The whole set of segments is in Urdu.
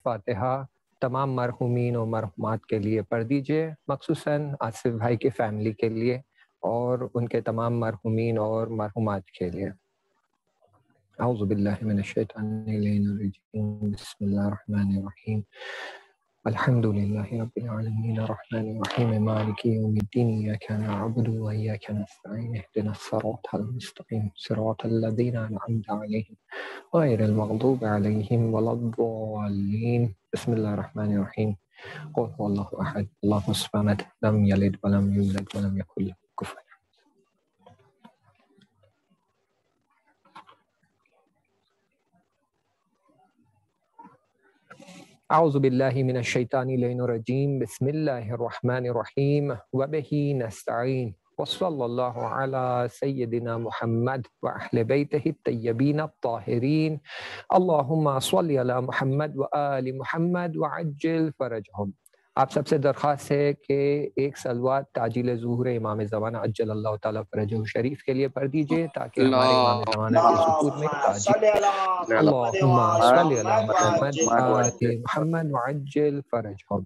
فاتحہ تمام مرحومین و مرحومات کے لیے پڑھ دیجیے، مخصوصاً آصف بھائی کی فیملی کے لیے اور ان کے تمام مرحومین اور مرحومات کے لیے۔ اعوذ باللہ من الشیطان الرجیم، بسم اللہ الرحمن الرحیم، الحمد للہ رب العالمین الرحمن الرحیم مالک یوم الدین، ایاک نعبد و ایاک نستعین، اهدنا الصراط المستقیم صراط الذین انعمت علیہم غیر المغضوب علیہم ولا الضالین۔ بسم اللہ الرحمن الرحیم، قل هو اللہ احد اللہ الصمد لم یلد ولم یولد ولم یکن له کفوا۔ اعوذ باللہ من الشیطان الرجیم، بسم اللہ الرحمن الرحیم، وبہ نستعین، وصلی اللہ علی سیدنا محمد واہل بیتہ الطیبین الطاہرین، اللہم صلی علی محمد وآل محمد وعجل فرجہم۔ آپ سب سے درخواست ہے کہ ایک صلوات تعجیل ظہور امام زمانہ عجل اللہ تعالیٰ فرجہ شریف کے لیے پڑھ دیجئے تاکہ ہمارے امام زمانہ کے ظہور میں تعجیل۔ اللہم صلی علی محمد وآل محمد وعجل فرجہم۔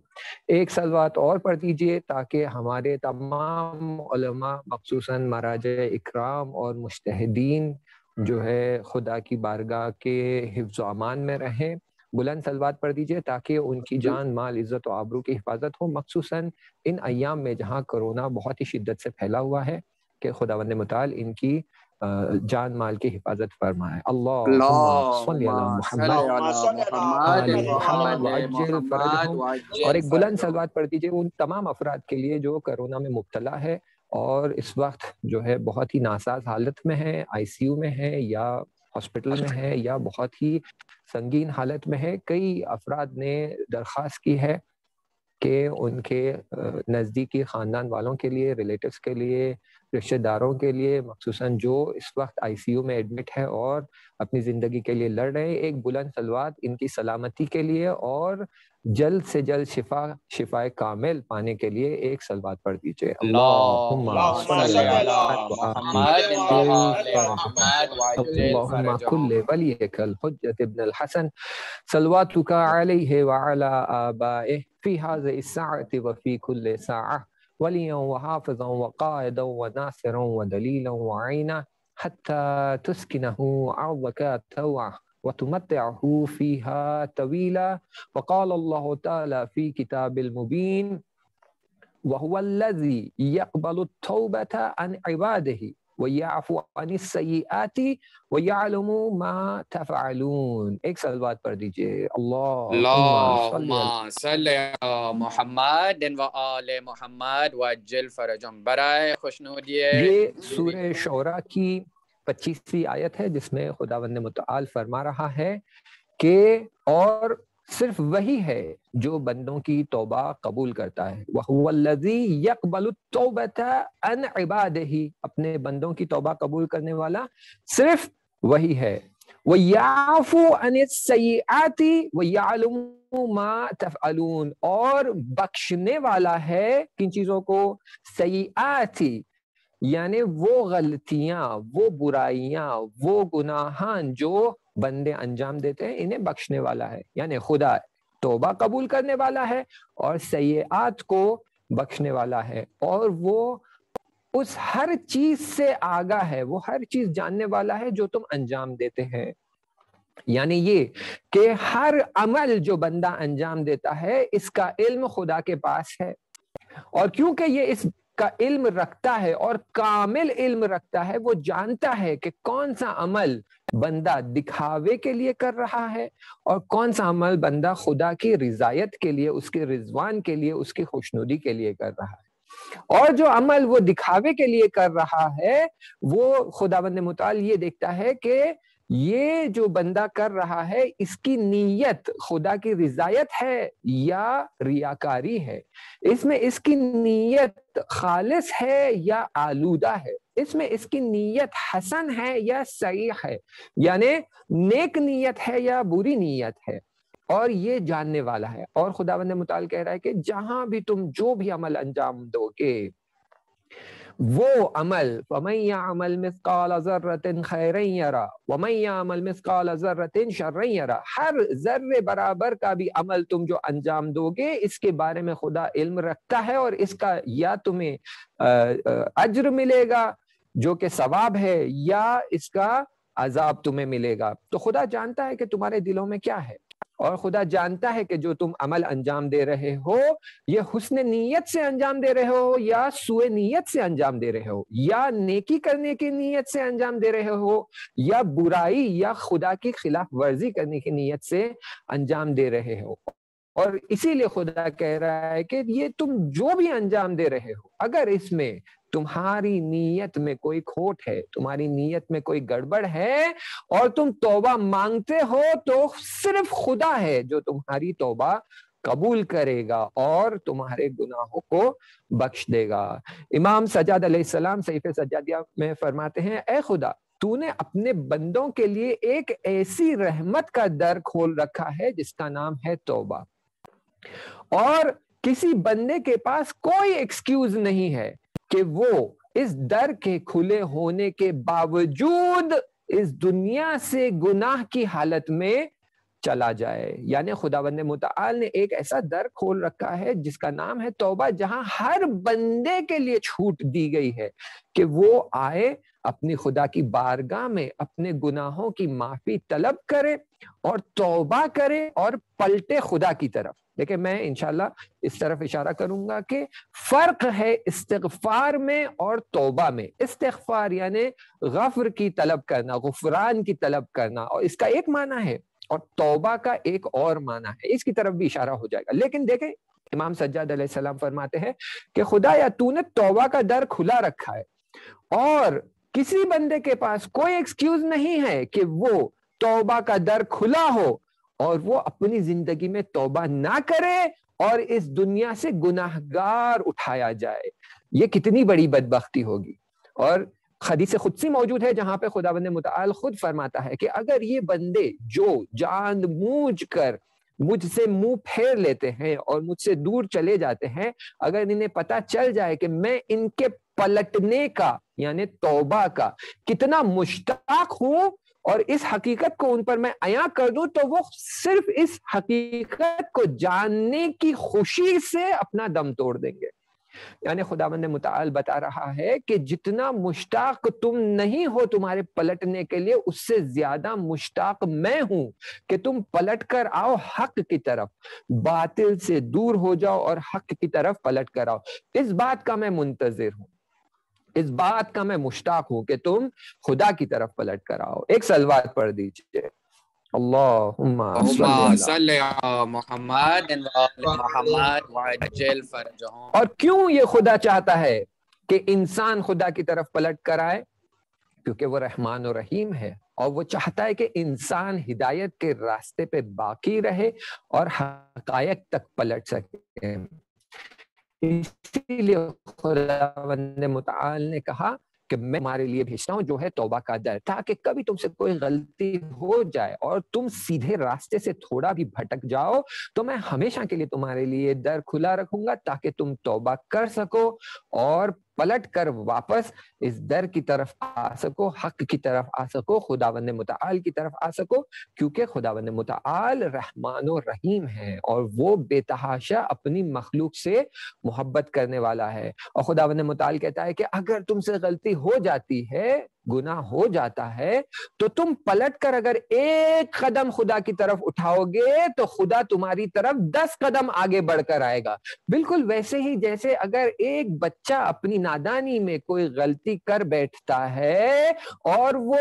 ایک صلوات اور پڑھ دیجئے تاکہ ہمارے تمام علماء مخصوصاً مراجع اکرام اور مجتہدین جو ہے خدا کی بارگاہ کے حفظ و امان میں رہیں۔ بلند صلوات پڑھ دیجئے تاکہ ان کی جان مال عزت و آبرو کی حفاظت ہو، مخصوصاً ان ایام میں جہاں کرونا بہت ہی شدت سے پھیلا ہوا ہے کہ خداوند متعال ان کی جان مال کی حفاظت فرمائے۔ اللہم صلی علی محمد آل محمد وعجل فرجہم۔ اور ایک بلند صلوات پڑھ دیجئے ان تمام افراد کے لیے جو کرونا میں مبتلا ہے اور اس وقت جو ہے بہت ہی ناساز حالت میں ہے، آئی سی یو میں ہے یا ہاسپٹل میں ہے یا بہت ہی سنگین حالت میں ہے۔ کئی افراد نے درخواست کی ہے کہ ان کے نزدیکی خاندان والوں کے لیے، ریلیٹیوز کے لیے، رشتہ داروں کے لیے مخصوصاً جو اس وقت آئی سی یو میں ایڈمٹ ہے اور اپنی زندگی کے لیے لڑ رہے ہیں، ایک بلند صلوات ان کی سلامتی کے لیے اور جلد سے جلد شفا کامل پانے کے لیے ایک صلوات پڑھ دیجئے۔ اللہم صلی علی اللہم کل ولیک الحجۃ ابن الحسن صلواتک علیہ وعلی آبائہ فی هذه الساعة وفی کل ساعة ولیا وحافظا وقائدا وناصرا ودلیلا وعینا حتى تسکنہ عرضک طوعا وتمتعه فيها طويلا وقال الله تعالى في كتاب المبين وهو الذي يقبل التوبة عن عباده ويعفو عن السيئات ويعلم ما تفعلون۔ ایک صلوات پڑھ دیجئے۔ اللہم صلی علی محمد و آل محمد وعجل فرجہم۔ برائے خوشنودی یہ سورہ شعراء کی 25ویں آیت ہے جس میں خداوند متعال فرما رہا ہے کہ اور صرف وہی ہے جو بندوں کی توبہ قبول کرتا ہے۔ وَهُوَ الَّذِي يَقْبَلُ التَّوْبَةَ عَنْ عِبَادِهِ، اپنے بندوں کی توبہ قبول کرنے والا صرف وہی ہے۔ وَيَعْفُو عَنِ السَّيِّئَاتِ وَيَعْلَمُ مَا تَفْعَلُونَ، اور بخشنے والا ہے کن چیزوں کو؟ سیئات، یعنی وہ غلطیاں، وہ برائیاں، وہ گناہان جو بندے انجام دیتے ہیں انہیں بخشنے والا ہے۔ یعنی خدا توبہ قبول کرنے والا ہے اور سیئات کو بخشنے والا ہے، اور وہ اس ہر چیز سے آگاہ ہے، وہ ہر چیز جاننے والا ہے جو تم انجام دیتے ہیں۔ یعنی یہ کہ ہر عمل جو بندہ انجام دیتا ہے اس کا علم خدا کے پاس ہے، اور کیونکہ یہ اس کا علم رکھتا ہے اور کامل علم رکھتا ہے، وہ جانتا ہے کہ کون سا عمل بندہ دکھاوے کے لیے کر رہا ہے اور کون سا عمل بندہ خدا کی رضایت کے لیے، اس کے رضوان کے لیے، اس کی خوشنودی کے لیے کر رہا ہے۔ اور جو عمل وہ دکھاوے کے لیے کر رہا ہے وہ خداوند متعال یہ دیکھتا ہے کہ یہ جو بندہ کر رہا ہے اس کی نیت خدا کی رضایت ہے یا ریاکاری ہے، اس میں اس کی نیت خالص ہے یا آلودہ ہے، اس میں اس کی نیت حسن ہے یا صحیح ہے، یعنی نیک نیت ہے یا بری نیت ہے، اور یہ جاننے والا ہے۔ اور خداوند متعال کہہ رہا ہے کہ جہاں بھی تم جو بھی عمل انجام دو گے وہ عمل وَمَن يَعْمَلْ مِثْقَالَ ذَرَّةٍ خَيْرًا يَرَهُ وَمَن يَعْمَلْ مِثْقَالَ ذَرَّةٍ شَرًّا يَرَهُ، ہر ذرے برابر کا بھی عمل تم جو انجام دو گے اس کے بارے میں خدا علم رکھتا ہے، اور اس کا یا تمہیں اجر ملے گا جو کہ ثواب ہے، یا اس کا عذاب تمہیں ملے گا۔ تو خدا جانتا ہے کہ تمہارے دلوں میں کیا ہے، اور خدا جانتا ہے کہ جو تم عمل انجام دے رہے ہو یہ حسن نیت سے انجام دے رہے ہو یا سوء نیت سے انجام دے رہے ہو، یا نیکی کرنے کی نیت سے انجام دے رہے ہو یا برائی یا خدا کی خلاف ورزی کرنے کی نیت سے انجام دے رہے ہو۔ اور اسی لیے خدا کہہ رہا ہے کہ یہ تم جو بھی انجام دے رہے ہو، اگر اس میں تمہاری نیت میں کوئی کھوٹ ہے، تمہاری نیت میں کوئی گڑبڑ ہے اور تم توبہ مانگتے ہو، تو صرف خدا ہے جو تمہاری توبہ قبول کرے گا اور تمہارے گناہوں کو بخش دے گا۔ امام سجاد علیہ السلام صحیفہ سجادیہ میں فرماتے ہیں، اے خدا، تو نے اپنے بندوں کے لیے ایک ایسی رحمت کا در کھول رکھا ہے جس کا نام ہے توبہ، اور کسی بندے کے پاس کوئی ایکسکیوز نہیں ہے کہ وہ اس در کے کھلے ہونے کے باوجود اس دنیا سے گناہ کی حالت میں چلا جائے۔ یعنی خداوند متعال نے ایک ایسا در کھول رکھا ہے جس کا نام ہے توبہ، جہاں ہر بندے کے لیے چھوٹ دی گئی ہے کہ وہ آئے اپنی خدا کی بارگاہ میں اپنے گناہوں کی معافی طلب کرے اور توبہ کرے اور پلٹے خدا کی طرف۔ دیکھیں، میں انشاءاللہ اس طرف اشارہ کروں گا کہ فرق ہے استغفار میں اور توبہ میں۔ استغفار یعنی غفر کی طلب کرنا، غفران کی طلب کرنا، اور اس کا ایک معنی ہے، اور توبہ کا ایک اور معنی ہے، اس کی طرف بھی اشارہ ہو جائے گا۔ لیکن دیکھیں، امام سجاد علیہ السلام فرماتے ہیں کہ خدا یا تو نے توبہ کا در کھلا رکھا ہے، اور کسی بندے کے پاس کوئی ایکسکیوز نہیں ہے کہ وہ توبہ کا در کھلا ہو اور وہ اپنی زندگی میں توبہ نہ کرے اور اس دنیا سے گناہگار اٹھایا جائے۔ یہ کتنی بڑی بدبختی ہوگی۔ اور حدیث قدسی موجود ہے جہاں پہ خداوند متعال خود فرماتا ہے کہ اگر یہ بندے جو جان بوجھ کر مجھ سے منہ پھیر لیتے ہیں اور مجھ سے دور چلے جاتے ہیں، اگر انہیں پتہ چل جائے کہ میں ان کے پلٹنے کا یعنی توبہ کا کتنا مشتاق ہوں اور اس حقیقت کو ان پر میں عیاں کر دوں، تو وہ صرف اس حقیقت کو جاننے کی خوشی سے اپنا دم توڑ دیں گے۔ یعنی خداوند متعال بتا رہا ہے کہ جتنا مشتاق تم نہیں ہو تمہارے پلٹنے کے لیے، اس سے زیادہ مشتاق میں ہوں کہ تم پلٹ کر آؤ حق کی طرف، باطل سے دور ہو جاؤ اور حق کی طرف پلٹ کر آؤ۔ اس بات کا میں منتظر ہوں، اس بات کا میں مشتاق ہوں کہ تم خدا کی طرف پلٹ کر آؤ۔ ایک صلوات پڑھ دیجئے، اللہم صلی علی محمد محمد وعجل فرجہم۔ اور کیوں یہ خدا چاہتا ہے کہ انسان خدا کی طرف پلٹ کر آئے؟ کیونکہ وہ رحمان و رحیم ہے، اور وہ چاہتا ہے کہ انسان ہدایت کے راستے پہ باقی رہے اور حقائق تک پلٹ سکے۔ اسی لیے خداوند متعال نے کہا کہ میں تمہارے لیے بھیجتا ہوں جو ہے توبہ کا در، تاکہ کبھی تم سے کوئی غلطی ہو جائے اور تم سیدھے راستے سے تھوڑا بھی بھٹک جاؤ، تو میں ہمیشہ کے لیے تمہارے لیے در کھلا رکھوں گا تاکہ تم توبہ کر سکو اور پلٹ کر واپس اس در کی طرف آ سکو، حق کی طرف آ سکو، خداوند متعال کی طرف آ سکو، کیونکہ خداوند متعال رحمان و رحیم ہے اور وہ بے تحاشا اپنی مخلوق سے محبت کرنے والا ہے۔ اور خداوند متعال کہتا ہے کہ اگر تم سے غلطی ہو جاتی ہے، گناہ ہو جاتا ہے، تو تم پلٹ کر اگر ایک قدم خدا کی طرف اٹھاؤ گے تو خدا تمہاری طرف 10 قدم آگے بڑھ کر آئے گا۔ بالکل ویسے ہی جیسے اگر ایک بچہ اپنی نادانی میں کوئی غلطی کر بیٹھتا ہے اور وہ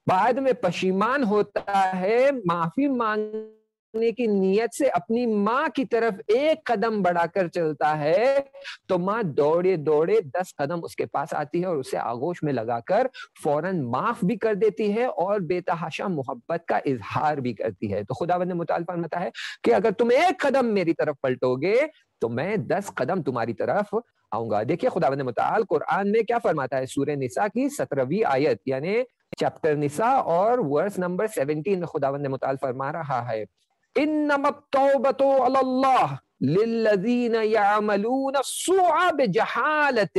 بعد میں پشیمان ہوتا ہے، معافی مانگنے کی نیت سے اپنی ماں کی طرف ایک قدم بڑھا کر چلتا ہے، تو ماں دوڑے دوڑے 10 قدم اس کے پاس آتی ہے اور اسے آغوش میں لگا کر فوراً معاف بھی کر دیتی ہے اور بے تحاشا محبت کا اظہار بھی کرتی ہے۔ تو خداوند متعال فرماتا ہے کہ اگر تم ایک قدم میری طرف پلٹو گے تو میں 10 قدم تمہاری طرف آؤں گا۔ دیکھیے خداوند متعال قرآن میں کیا فرماتا ہے، سورہ نساء کی 17ویں آیت یعنی چیپٹر نساء اور ورس نمبر 17 میں خداوند متعال فرما رہا ہے، انما التوبۃ علی اللہ للذین یعملون السوء بجہالۃ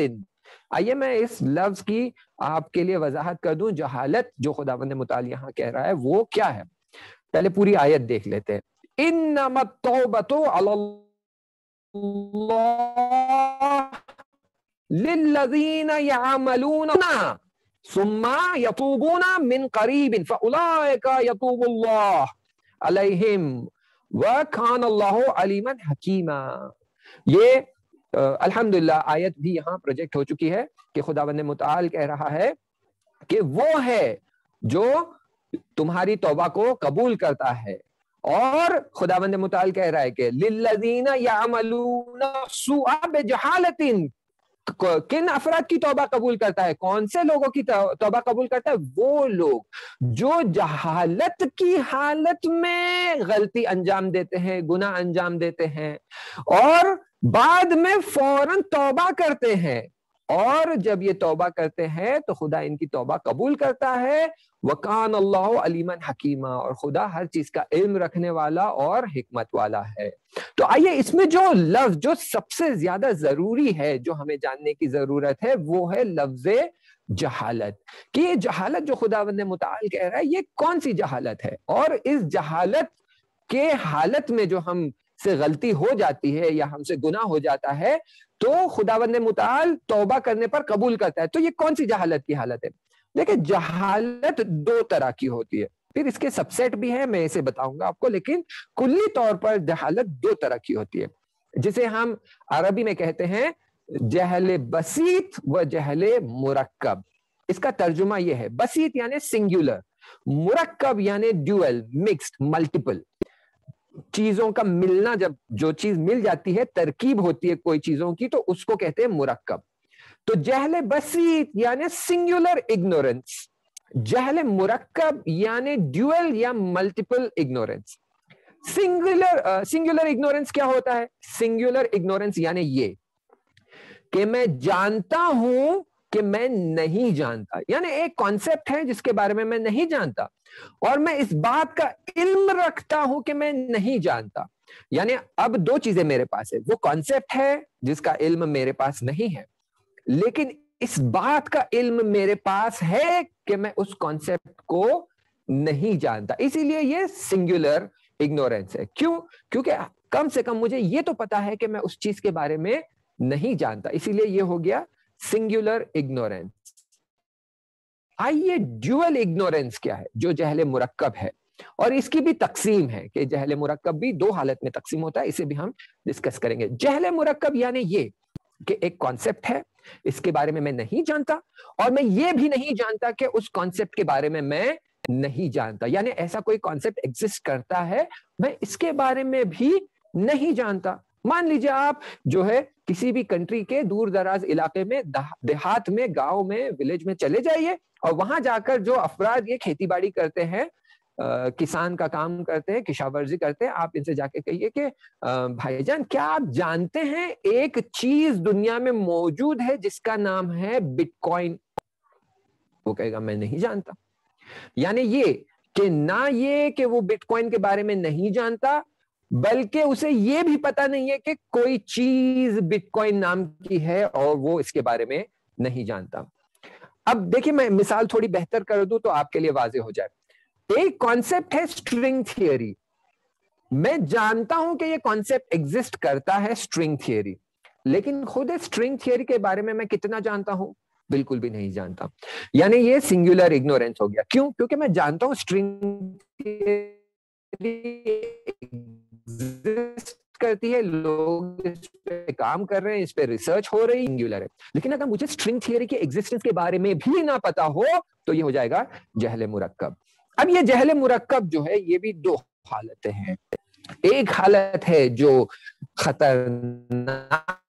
آئیے میں اس لفظ کی آپ کے لیے وضاحت کر دوں. جہالت جو خداوند متعال یہاں کہہ رہا ہے وہ کیا ہے. پہلے پوری آیت دیکھ لیتے ہیں. انما التوبۃ علی اللہ للذین یعملون ثم یتوبون من قریب فاولئک یتوب اللہ علیہم وکان اللہ علیما حکیما. یہ الحمدللہ آیت بھی یہاں پروجیکٹ ہو چکی ہے کہ خداوند متعال کہہ رہا ہے کہ وہ ہے جو تمہاری توبہ کو قبول کرتا ہے. اور خداوند متعال کہہ رہا ہے کہ للذین یعملون السوء بجہالۃ، کن افراد کی توبہ قبول کرتا ہے؟ کون سے لوگوں کی توبہ قبول کرتا ہے؟ وہ لوگ جو جہالت کی حالت میں غلطی انجام دیتے ہیں، گناہ انجام دیتے ہیں، اور بعد میں فوراً توبہ کرتے ہیں. اور جب یہ توبہ کرتے ہیں تو خدا ان کی توبہ قبول کرتا ہے. وَكَانَ اللَّهُ عَلِيمًا حَكِيمًا، اور خدا ہر چیز کا علم رکھنے والا اور حکمت والا ہے. تو آئیے اس میں جو لفظ جو سب سے زیادہ ضروری ہے، جو ہمیں جاننے کی ضرورت ہے، وہ ہے لفظ جہالت. کہ یہ جہالت جو خداوند متعال کہہ رہا ہے یہ کون سی جہالت ہے، اور اس جہالت کے حالت میں جو ہم سے غلطی ہو جاتی ہے یا ہم سے گناہ ہو جاتا ہے تو خداوند متعال توبہ کرنے پر قبول کرتا ہے. تو یہ کون سی جہالت کی حالت ہے؟ دیکھیں جہالت دو طرح کی ہوتی ہے، پھر اس کے سب سیٹ بھی ہے، میں اسے بتاؤں گا آپ کو، لیکن کلی طور پر جہالت دو طرح کی ہوتی ہے، جسے ہم عربی میں کہتے ہیں جہل بسیط و جہل مرکب. اس کا ترجمہ یہ ہے، بسیط یعنی سنگولر، مرکب یعنی ڈیول، مکسڈ، ملٹیپل. چیزوں کا ملنا، جب جو چیز مل جاتی ہے، ترکیب ہوتی ہے کوئی چیزوں کی، تو اس کو کہتے ہیں مرکب. تو جہل بسیط یعنی سنگولر اگنورنس، جہل مرکب یعنی ڈیول یا ملٹیپل اگنورنس. سنگولر اگنورنس کیا ہوتا ہے؟ سنگولر اگنورنس یعنی یہ کہ میں جانتا ہوں کہ میں نہیں جانتا، یعنی ایک کانسیپٹ ہے جس کے بارے میں نہیں جانتا، اور میں اس بات کا علم رکھتا ہوں کہ میں نہیں جانتا. یعنی اب دو چیزیں میرے پاس ہے، وہ کانسیپٹ ہے جس کا علم میرے پاس نہیں ہے، لیکن اس بات کا علم میرے پاس ہے کہ میں اس کانسیپٹ کو نہیں جانتا. اسی لیے یہ سنگولر اگنورنس ہے. کیوں؟ کیونکہ کم سے کم مجھے یہ تو پتا ہے کہ میں اس چیز کے بارے میں نہیں جانتا، اسی لیے یہ ہو گیا سنگولر اگنورنس. آئیے ڈیول اگنورنس کیا ہے، جو جہل مرکب ہے، اور اس کی بھی تقسیم ہے کہ جہل مرکب بھی دو حالت میں تقسیم ہوتا ہے، اسے بھی ہم ڈسکس کریں گے. جہل مرکب یعنی یہ کہ ایک کانسیپٹ ہے، اس کے بارے میں میں نہیں جانتا، اور میں یہ بھی نہیں جانتا کہ اس کانسیپٹ کے بارے میں نہیں جانتا. یعنی ایسا کوئی کانسیپٹ ایگزسٹ کرتا ہے، میں اس کے بارے میں بھی نہیں جانتا. مان لیجیے آپ جو ہے کسی بھی کنٹری کے دور دراز علاقے میں، دیہات میں، گاؤں میں، ولیج میں چلے جائیے، اور وہاں جا کر جو افراد یہ کھیتی باڑی کرتے ہیں، کسان کا کام کرتے ہیں، کشاورزی کرتے ہیں، آپ ان سے جا کے کہیے کہ بھائی جان کیا آپ جانتے ہیں ایک چیز دنیا میں موجود ہے جس کا نام ہے بٹ کوائن؟ وہ کہے گا میں نہیں جانتا. یعنی یہ کہ نہ یہ کہ وہ بٹ کوائن کے بارے میں نہیں جانتا، بلکہ اسے یہ بھی پتا نہیں ہے کہ کوئی چیز بٹ کوائن نام کی ہے، اور وہ اس کے بارے میں نہیں جانتا. اب دیکھیں میں مثال تھوڑی بہتر کر دوں تو آپ کے لیے واضح ہو جائے. ایک کانسیپٹ ہے اسٹرنگ تھیوری. میں جانتا ہوں کہ یہ کانسیپٹ ایگزسٹ کرتا ہے، اسٹرنگ تھیوری، لیکن خود اسٹرنگ تھیوری کے بارے میں کتنا جانتا ہوں؟ بالکل بھی نہیں جانتا. یعنی یہ سنگولر اگنورنس ہو گیا. کیوں؟ کیونکہ میں جانتا ہوں اسٹرنگ کرتی ہے، لوگ اس پہ کام کر رہے ہیں، اس پہ ریسرچ ہو رہی، سنگولر ہے. لیکن اگر مجھے اسٹرنگ تھیوری کی ایگزسٹنس کے بارے میں بھی نہ پتا ہو تو یہ ہو جائے گا جہل مرکب. اب یہ جہل مرکب جو ہے یہ بھی دو حالتیں ہیں. ایک حالت ہے جو خطرناک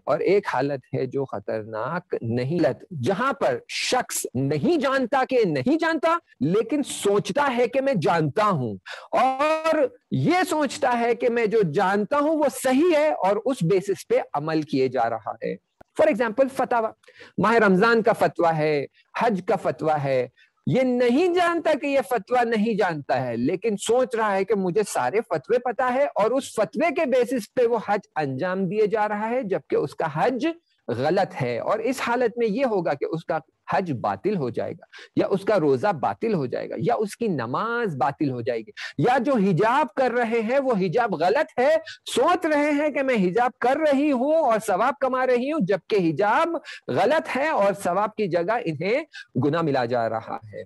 اور ایک حالت ہے جو خطرناک نہیں، جہاں پر شخص نہیں جانتا کہ نہیں جانتا، لیکن سوچتا ہے کہ میں جانتا ہوں، اور یہ سوچتا ہے کہ میں جو جانتا ہوں وہ صحیح ہے، اور اس بیسس پہ عمل کیے جا رہا ہے. فار ایگزامپل فتویٰ، ماہ رمضان کا فتویٰ ہے، حج کا فتویٰ ہے، یہ نہیں جانتا کہ یہ فتویٰ نہیں جانتا ہے، لیکن سوچ رہا ہے کہ مجھے سارے فتوے پتا ہے، اور اس فتوے کے بیسس پہ وہ حج انجام دیے جا رہا ہے، جبکہ اس کا حج غلط ہے، اور اس حالت میں یہ ہوگا کہ اس کا حج باطل ہو جائے گا، یا اس کا روزہ باطل ہو جائے گا، یا اس کی نماز باطل ہو جائے گی، یا جو حجاب کر رہے ہیں وہ حجاب غلط ہے، سوچ رہے ہیں کہ میں حجاب کر رہی ہوں اور ثواب کما رہی ہوں، جبکہ حجاب غلط ہے اور ثواب کی جگہ انہیں گناہ ملا جا رہا ہے۔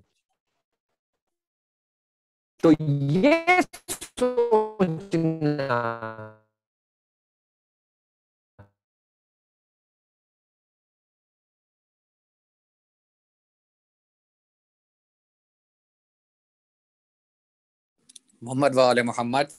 تو یہ سوچنا محمد وآل محمد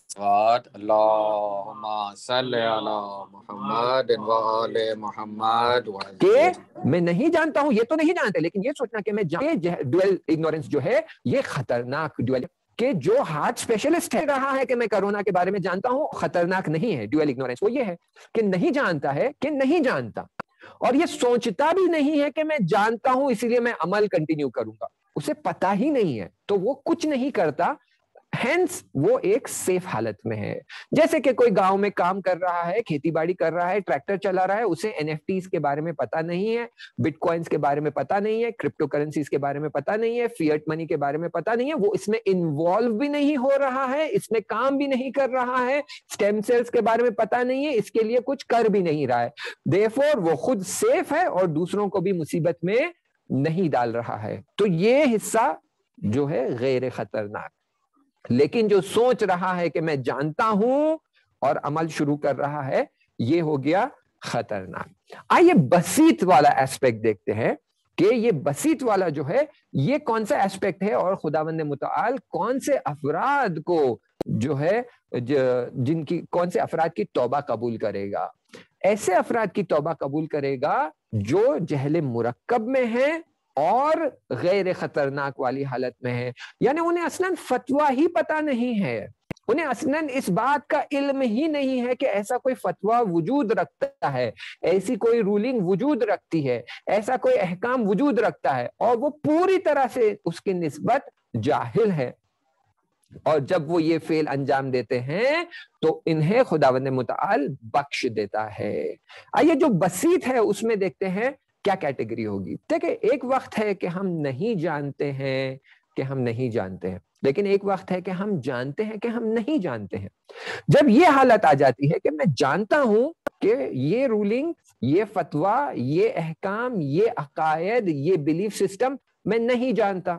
اللہم صلی علی محمد وآل محمد کہ میں نہیں جانتا ہوں، یہ تو نہیں جانتے، لیکن یہ سوچنا کہ میں ڈویل اگنورنس جو ہے یہ خطرناک ڈویل، کہ جو ہارٹ اسپیشلسٹ ہے رہا ہے کہ میں کرونا کے بارے میں جانتا ہوں، خطرناک نہیں ہے ڈویل اگنورنس، وہ یہ ہے کہ نہیں جانتا ہے کہ نہیں جانتا، اور یہ سوچتا بھی نہیں ہے کہ میں جانتا ہوں اسی لیے میں عمل کنٹینیو کروں گا، اسے پتا ہی نہیں ہے تو وہ کچھ نہیں کرتا، ہینس وہ ایک سیف حالت میں ہے۔ جیسے کہ کوئی گاؤں میں کام کر رہا ہے، کھیتی باڑی کر رہا ہے، ٹریکٹر چلا رہا ہے، اسے NFTs کے بارے میں پتا نہیں ہے، بٹ کوائنس کے بارے میں پتا نہیں ہے، کرپٹو کرنسیز کے بارے میں پتا نہیں ہے، فیٹ منی کے بارے میں پتا نہیں ہے، وہ اس میں انوالو بھی نہیں ہو رہا ہے، اس میں کام بھی نہیں کر رہا ہے، سٹیم سیلز کے بارے میں پتا نہیں ہے، اس کے لیے کچھ کر بھی نہیں رہا ہے، دیرفور وہ خود سیف ہے اور دوسروں کو بھی مصیبت میں نہیں ڈال رہا ہے۔ تو یہ حصہ جو ہے غیر خطرناک، لیکن جو سوچ رہا ہے کہ میں جانتا ہوں اور عمل شروع کر رہا ہے، یہ ہو گیا خطرناک۔ آئیے بسیط والا ایسپیکٹ دیکھتے ہیں کہ یہ بسیط والا جو ہے یہ کون سا ایسپیکٹ ہے، اور خداوند متعال کون سے افراد کو جو ہے جن کی کون سے افراد کی توبہ قبول کرے گا۔ ایسے افراد کی توبہ قبول کرے گا جو جہل مرکب میں ہیں اور غیر خطرناک والی حالت میں ہے، یعنی انہیں اصلاً فتویٰ ہی پتا نہیں ہے، انہیں اصلاً اس بات کا علم ہی نہیں ہے کہ ایسا کوئی فتویٰ وجود رکھتا ہے، ایسی کوئی رولنگ وجود رکھتی ہے، ایسا کوئی احکام وجود رکھتا ہے، اور وہ پوری طرح سے اس کی نسبت جاہل ہے، اور جب وہ یہ فعل انجام دیتے ہیں تو انہیں خداوند متعال بخش دیتا ہے۔ آئیے جو بسیط ہے اس میں دیکھتے ہیں کیا کیٹیگری ہوگی۔ دیکھیں، ایک وقت ہے کہ ہم نہیں جانتے ہیں کہ ہم نہیں جانتے ہیں، لیکن ایک وقت ہے کہ ہم جانتے ہیں کہ ہم نہیں جانتے ہیں۔ جب یہ حالت آ جاتی ہے کہ میں جانتا ہوں کہ یہ رولنگ، یہ فتویٰ، یہ احکام، یہ عقائد، یہ بلیف سسٹم میں نہیں جانتا،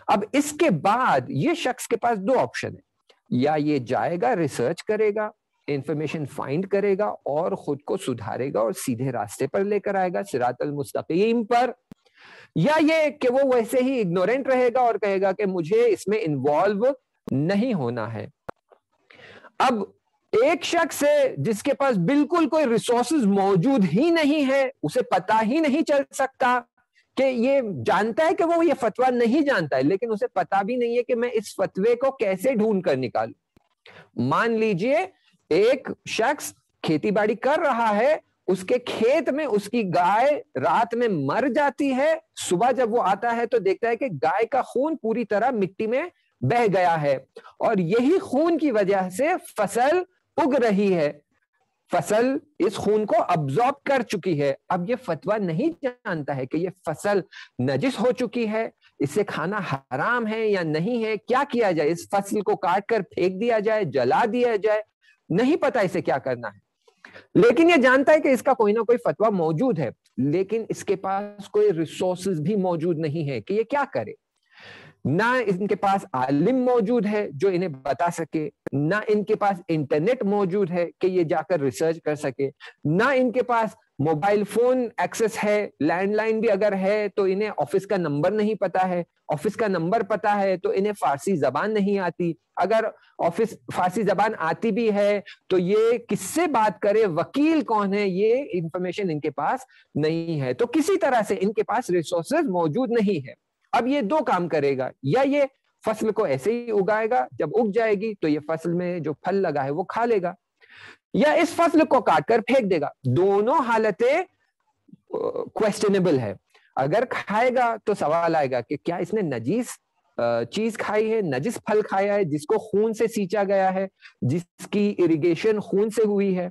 اب اس کے بعد یہ شخص کے پاس دو آپشن ہے، یا یہ جائے گا، ریسرچ کرے گا، انفارمیشن فائنڈ کرے گا اور خود کو سدھارے گا اور سیدھے راستے پر لے کر آئے گا، صراط المستقیم پر، یا یہ کہ وہ ویسے ہی اگنورنٹ رہے گا اور کہے گا کہ مجھے اس میں انوالو نہیں ہونا ہے۔ اب ایک شخص ہے جس کے پاس بالکل کوئی ریسورسز موجود ہی نہیں ہے، اسے پتا ہی نہیں چل سکتا کہ یہ جانتا ہے کہ وہ یہ فتویٰ نہیں جانتا ہے، لیکن اسے پتا بھی نہیں ہے کہ میں اس فتوے کو کیسے ڈھونڈ کر نکالوں۔ مان لیجئے ایک شخص کھیتی باڑی کر رہا ہے، اس کے کھیت میں اس کی گائے رات میں مر جاتی ہے، صبح جب وہ آتا ہے تو دیکھتا ہے کہ گائے کا خون پوری طرح مٹی میں بہہ گیا ہے، اور یہی خون کی وجہ سے فصل اگ رہی ہے، فصل اس خون کو ابزارب کر چکی ہے۔ اب یہ فتویٰ نہیں جانتا ہے کہ یہ فصل نجس ہو چکی ہے، اسے کھانا حرام ہے یا نہیں ہے، کیا کیا جائے، اس فصل کو کاٹ کر پھینک دیا جائے، جلا دیا جائے، نہیں پتا اسے کیا کرنا ہے، لیکن یہ جانتا ہے کہ اس کا کوئی نہ کوئی فتویٰ موجود ہے، لیکن اس کے پاس کوئی ریسورسز بھی موجود نہیں ہے کہ یہ کیا کرے۔ نہ ان کے پاس عالم موجود ہے جو انہیں بتا سکے، نہ ان کے پاس انٹرنیٹ موجود ہے کہ یہ جا کر ریسرچ کر سکے، نہ ان کے پاس موبائل فون ایکسس ہے، لینڈ لائن بھی اگر ہے تو انہیں آفس کا نمبر نہیں پتا ہے، آفس کا نمبر پتا ہے تو انہیں فارسی زبان نہیں آتی، اگر آفس فارسی زبان آتی بھی ہے تو یہ کس سے بات کرے، وکیل کون ہے، یہ انفارمیشن ان کے پاس نہیں ہے، تو کسی طرح سے ان کے پاس ریسورسز موجود نہیں ہے۔ اب یہ دو کام کرے گا، یا یہ فصل کو ایسے ہی اگائے گا، جب اگ جائے گی تو یہ فصل میں جو پھل لگا ہے وہ کھا لے گا، یا اس فصل کو کاٹ کر پھینک دے گا۔ دونوں حالتیں کویسچنیبل ہے۔ اگر کھائے گا تو سوال آئے گا کہ کیا اس نے نجیس چیز کھائی ہے, نجس پھل کھایا ہے جس کو خون سے سینچا گیا ہے, جس کی اریگیشن خون سے ہوئی ہے؟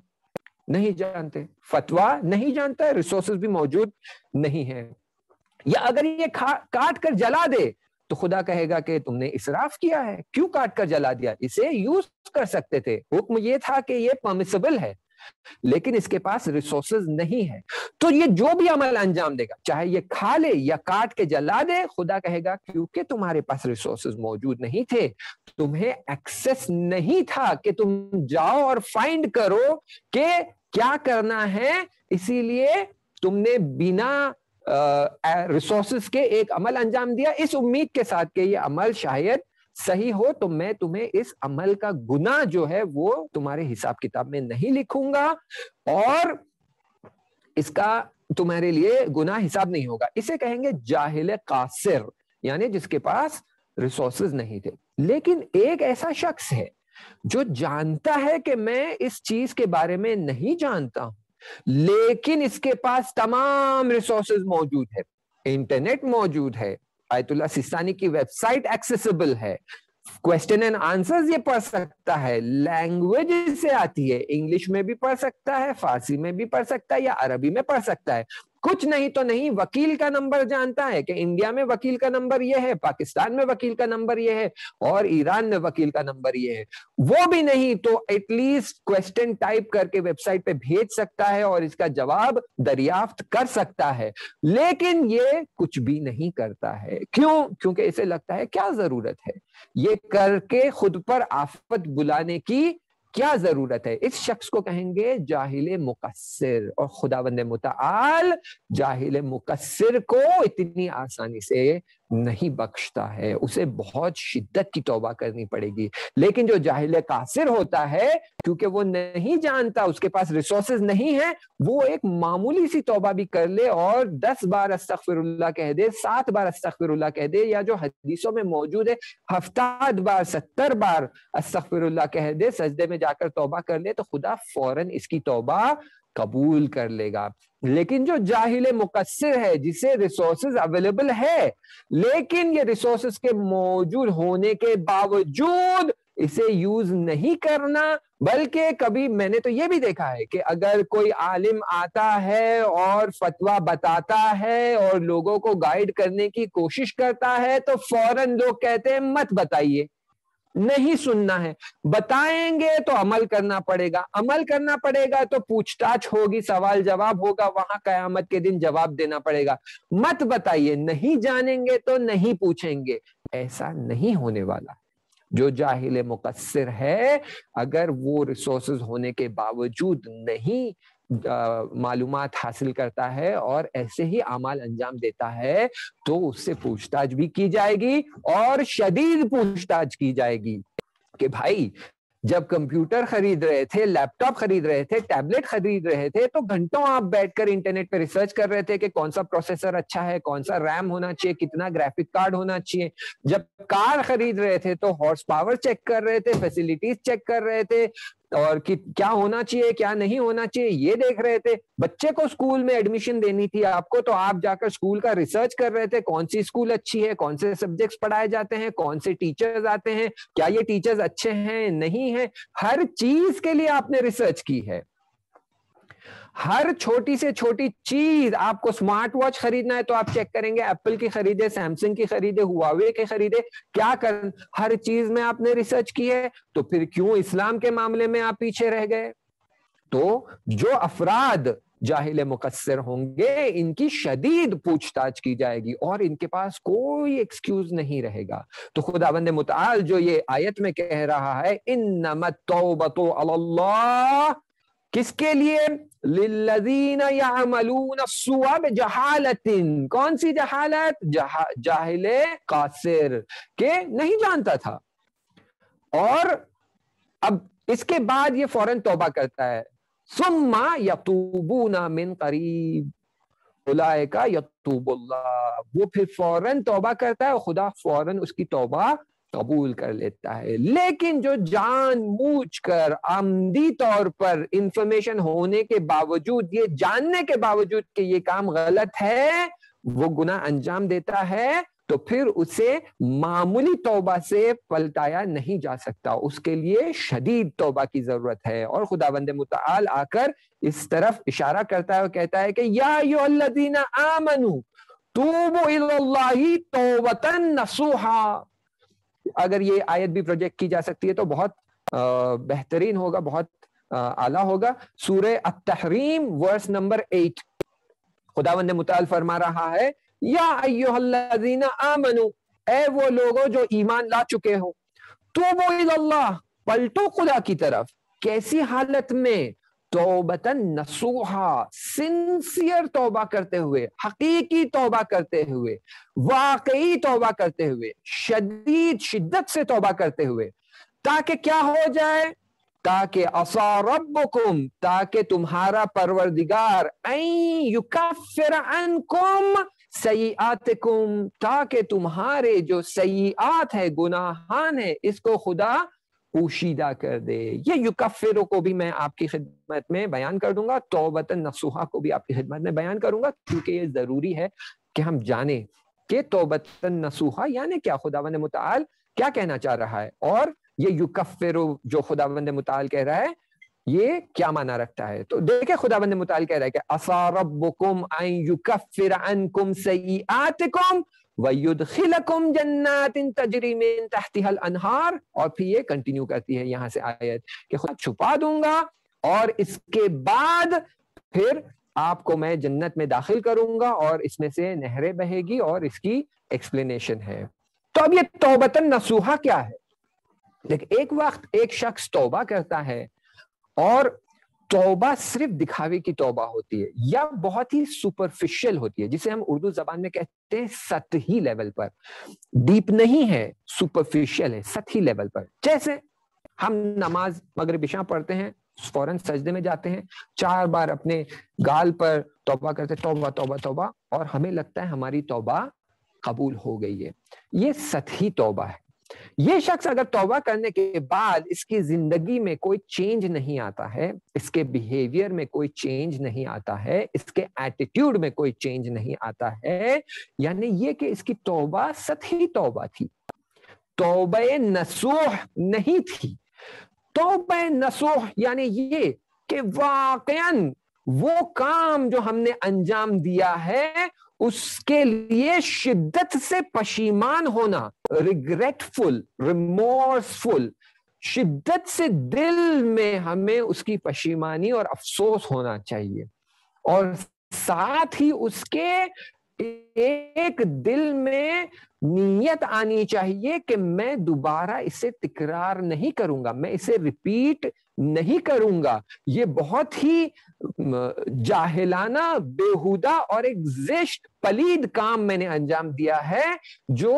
نہیں جانتے, فتوا نہیں جانتا ہے, ریسورسز بھی موجود نہیں ہے. یا اگر یہ کاٹ کر جلا دے تو خدا کہے گا کہ تم نے اسراف کیا ہے, کیوں کاٹ کر جلا دیا, اسے یوز کر سکتے تھے, حکم یہ تھا کہ یہ پرمیسیبل ہے, لیکن اس کے پاس ریسورسز نہیں ہے. تو یہ جو بھی عمل انجام دے گا, چاہے یہ کھا لے یا کاٹ کے جلا دے, خدا کہے گا کیونکہ تمہارے پاس ریسورسز موجود نہیں تھے, تمہیں ایکسس نہیں تھا کہ تم جاؤ اور فائنڈ کرو کہ کیا کرنا ہے, اسی لیے تم نے بنا ریسورسز کے ایک عمل انجام دیا, اس امید کے ساتھ کہ یہ عمل شاید صحیح ہو تو میں تمہیں اس عمل کا گناہ جو ہے وہ تمہارے حساب کتاب میں نہیں لکھوں گا اور اس کا تمہارے لیے گناہ حساب نہیں ہوگا. اسے کہیں گے جاہل قاصر, یعنی جس کے پاس ریسورسز نہیں تھے. لیکن ایک ایسا شخص ہے جو جانتا ہے کہ میں اس چیز کے بارے میں نہیں جانتا ہوں, لیکن اس کے پاس تمام ریسورسز موجود ہے, انٹرنیٹ موجود ہے, آیت اللہ سستانی کی ویب سائٹ ایکسیسیبل ہے, کوسچن اینڈ آنسرز یہ پڑھ سکتا ہے, لینگویج سے آتی ہے, انگلش میں بھی پڑھ سکتا ہے, فارسی میں بھی پڑھ سکتا ہے یا عربی میں پڑھ سکتا ہے, کچھ نہیں تو نہیں وکیل کا نمبر جانتا ہے کہ انڈیا میں وکیل کا نمبر یہ ہے, پاکستان میں وکیل کا نمبر یہ ہے اور ایران میں وکیل کا نمبر یہ ہے, وہ بھی نہیں تو ایٹ لیسٹ کوسچن ٹائپ کر کے ویب سائٹ پہ بھیج سکتا ہے اور اس کا جواب دریافت کر سکتا ہے. لیکن یہ کچھ بھی نہیں کرتا ہے. کیوں؟ کیونکہ اسے لگتا ہے کیا ضرورت ہے یہ کر کے خود پر آفت بلانے کی, کیا ضرورت ہے. اس شخص کو کہیں گے جاہل مقصر, اور خداوند متعال جاہل مقصر کو اتنی آسانی سے نہیں بخشتا ہے, اسے بہت شدت کی توبہ کرنی پڑے گی. لیکن جو جاہل قاصر ہوتا ہے, کیونکہ وہ نہیں جانتا, اس کے پاس ریسورسز نہیں ہے, وہ ایک معمولی سی توبہ بھی کر لے اور 10 بار استغفر اللہ کہہ دے, 7 بار استغفر اللہ کہہ دے, یا جو حدیثوں میں موجود ہے 70 بار 70 بار استغفر اللہ کہہ دے, سجدے میں جا کر توبہ کر لے, تو خدا فوراً اس کی توبہ قبول کر لے گا. لیکن جو جاہل مقصر ہے, جسے ریسورسز اویلیبل ہے لیکن یہ ریسورسز کے موجود ہونے کے باوجود اسے یوز نہیں کرنا, بلکہ کبھی میں نے تو یہ بھی دیکھا ہے کہ اگر کوئی عالم آتا ہے اور فتویٰ بتاتا ہے اور لوگوں کو گائیڈ کرنے کی کوشش کرتا ہے تو فوراً لوگ کہتے ہیں مت بتائیے, نہیں سننا ہے, بتائیں گے تو عمل کرنا پڑے گا, عمل کرنا پڑے گا تو پوچھ تاچھ ہوگی, سوال جواب ہوگا, وہاں قیامت کے دن جواب دینا پڑے گا. مت بتائیے, نہیں جانیں گے تو نہیں پوچھیں گے, ایسا نہیں ہونے والا. جو جاہل مقصر ہے, اگر وہ ریسورسز ہونے کے باوجود نہیں معلومات حاصل کرتا ہے اور ایسے ہی اعمال انجام دیتا ہے, تو اس سے پوچھ تاچھ بھی کی جائے گی اور شدید پوچھ تاچھ کی جائے گی کہ بھائی جب کمپیوٹر خرید رہے تھے, لیپ ٹاپ خرید رہے تھے, ٹیبلٹ خرید رہے تھے, تو گھنٹوں آپ بیٹھ کر انٹرنیٹ پہ ریسرچ کر رہے تھے کہ کون سا پروسیسر اچھا ہے, کون سا ریم ہونا چاہیے, کتنا گرافک کارڈ ہونا چاہیے. جب کار خرید رہے تھے تو ہارس پاور چیک کر رہے تھے, فیسلٹیز چیک کر رہے تھے, اور کیا ہونا چاہیے کیا نہیں ہونا چاہیے یہ دیکھ رہے تھے. بچے کو اسکول میں ایڈمیشن دینی تھی آپ کو, تو آپ جا کر اسکول کا ریسرچ کر رہے تھے, کون سی اسکول اچھی ہے, کون سے سبجیکٹس پڑھائے جاتے ہیں, کون سے ٹیچرز آتے ہیں, کیا یہ ٹیچرز اچھے ہیں نہیں ہیں, ہر چیز کے لیے آپ نے ریسرچ کی ہے. ہر چھوٹی سے چھوٹی چیز, آپ کو سمارٹ واچ خریدنا ہے تو آپ چیک کریں گے ایپل کی خریدے, سیمسنگ کی خریدے, ہواوے کی خریدے, کیا کریں, ہر چیز میں آپ نے ریسرچ کی ہے. تو پھر کیوں اسلام کے معاملے میں آپ پیچھے رہ گئے؟ تو جو افراد جاہل مقصر ہوں گے, ان کی شدید پوچھ تاچھ کی جائے گی اور ان کے پاس کوئی ایکسکیوز نہیں رہے گا. تو خداوند متعال جو یہ آیت میں کہہ رہا ہے, انما التوبۃ علی اللہ, کس کے لیے؟ للذین یعملون السوء بجہالۃ. کون سی جہالت؟ جاہل قاصر, کہ نہیں جانتا تھا اور اب اس کے بعد یہ فوراً توبہ کرتا ہے. ثم یتوبون من قریب اولئک یتوب اللہ, وہ پھر فوراً توبہ کرتا ہے اور خدا فوراً اس کی توبہ قبول کر لیتا ہے. لیکن جو جان بوجھ کر عمدی طور پر انفارمیشن ہونے کے باوجود, یہ جاننے کے باوجود کہ یہ کام غلط ہے, وہ گناہ انجام دیتا ہے تو پھر اسے معمولی توبہ سے پلٹایا نہیں جا سکتا، اس کے لیے شدید توبہ کی ضرورت ہے۔ اور خداوند متعال آ کر اس طرف اشارہ کرتا ہے اور کہتا ہے کہ یا ایھا الذین آمنوا توبوا الی اللہ توبۃ نصوحا۔ اگر یہ آیت بھی پروجیکٹ کی جا سکتی ہے تو بہت بہترین ہوگا، بہت اعلیٰ ہوگا۔ سورہ التحریم ورس نمبر 8 خداوند متعال فرما رہا ہے یا ایھا الذین آمنوا، اے وہ لوگوں جو ایمان لا چکے ہو، توبوا الی اللہ، پلٹو خدا کی طرف، کیسی حالت میں؟ توبتاً نصوحا، سنسیئر توبہ کرتے ہوئے، حقیقی توبہ کرتے ہوئے، واقعی توبہ کرتے ہوئے، شدید شدت سے توبہ کرتے ہوئے، تاکہ کیا ہو جائے؟ تاکہ عصا ربکم، تاکہ تمہارا پروردگار ان یکفر عنکم سیئاتکم، تاکہ تمہارے جو سیئات ہے، گناہان ہے، اس کو خدا پوشیدہ کر دے۔ یہ یکفرو کو بھی میں آپ کی خدمت میں بیان کر دوں گا، توبۃ نصوحا کو بھی آپ کی خدمت میں بیان کروں گا، کیونکہ یہ ضروری ہے کہ ہم جانیں کہ توبۃ نصوحا یعنی کیا، خداوند متعال کیا کہنا چاہ رہا ہے، اور یہ یکفرو جو خداوند متعال کہہ رہا ہے یہ کیا معنی رکھتا ہے۔ تو دیکھیں خداوند متعال کہہ رہا ہے کہ عصا ربکم ان یکفر عنکم سیئاتکم وَيُدْخِلَكُمْ جَنَّاتٍ تَجْرِي مِن تَحْتِهَا الْأَنْهَارُ، اور پھر یہ کنٹینیو کرتی ہے یہاں سے آیت کہ خدا چھپا دوں گا اور اس کے بعد پھر آپ کو میں جنت میں داخل کروں گا اور اس میں سے نہریں بہے گی، اور اس کی ایکسپلینیشن ہے۔ تو اب یہ توبۃ نصوحا کیا ہے؟ لیکن ایک وقت ایک شخص توبہ کرتا ہے اور توبہ صرف دکھاوے کی توبہ ہوتی ہے یا بہت ہی سپرفیشل ہوتی ہے، جسے ہم اردو زبان میں کہتے ہیں سطحی لیول پر، ڈیپ نہیں ہے، سپرفیشل ہے، سطحی لیول پر۔ جیسے ہم نماز مغرب عشاء پڑھتے ہیں، فوراً سجدے میں جاتے ہیں، 4 بار اپنے گال پر توبہ کرتے ہیں، توبہ توبہ توبہ، اور ہمیں لگتا ہے ہماری توبہ قبول ہو گئی ہے۔ یہ سطحی توبہ ہے۔ یہ شخص اگر توبہ کرنے کے بعد اس کی زندگی میں کوئی چینج نہیں آتا ہے، اس کے بیہیویئر میں کوئی چینج نہیں آتا ہے، اس کے ایٹیٹیوڈ میں کوئی چینج نہیں آتا ہے، یعنی یہ کہ اس کی توبہ سطحی توبہ تھی، توبہ نصوح نہیں تھی۔ توبہ نصوح یعنی یہ کہ واقعاً وہ کام جو ہم نے انجام دیا ہے اس کے لیے شدت سے پشیمان ہونا، ریگریٹفل، ریمورسفل، شدت سے دل میں ہمیں اس کی پشیمانی اور افسوس ہونا چاہیے، اور ساتھ ہی اس کے ایک دل میں نیت آنی چاہیے کہ میں دوبارہ اسے تکرار نہیں کروں گا، میں اسے ریپیٹ نہیں کروں گا۔ یہ بہت ہی جاہلانہ، بیہودہ اور ایک زشت پلید کام میں نے انجام دیا ہے جو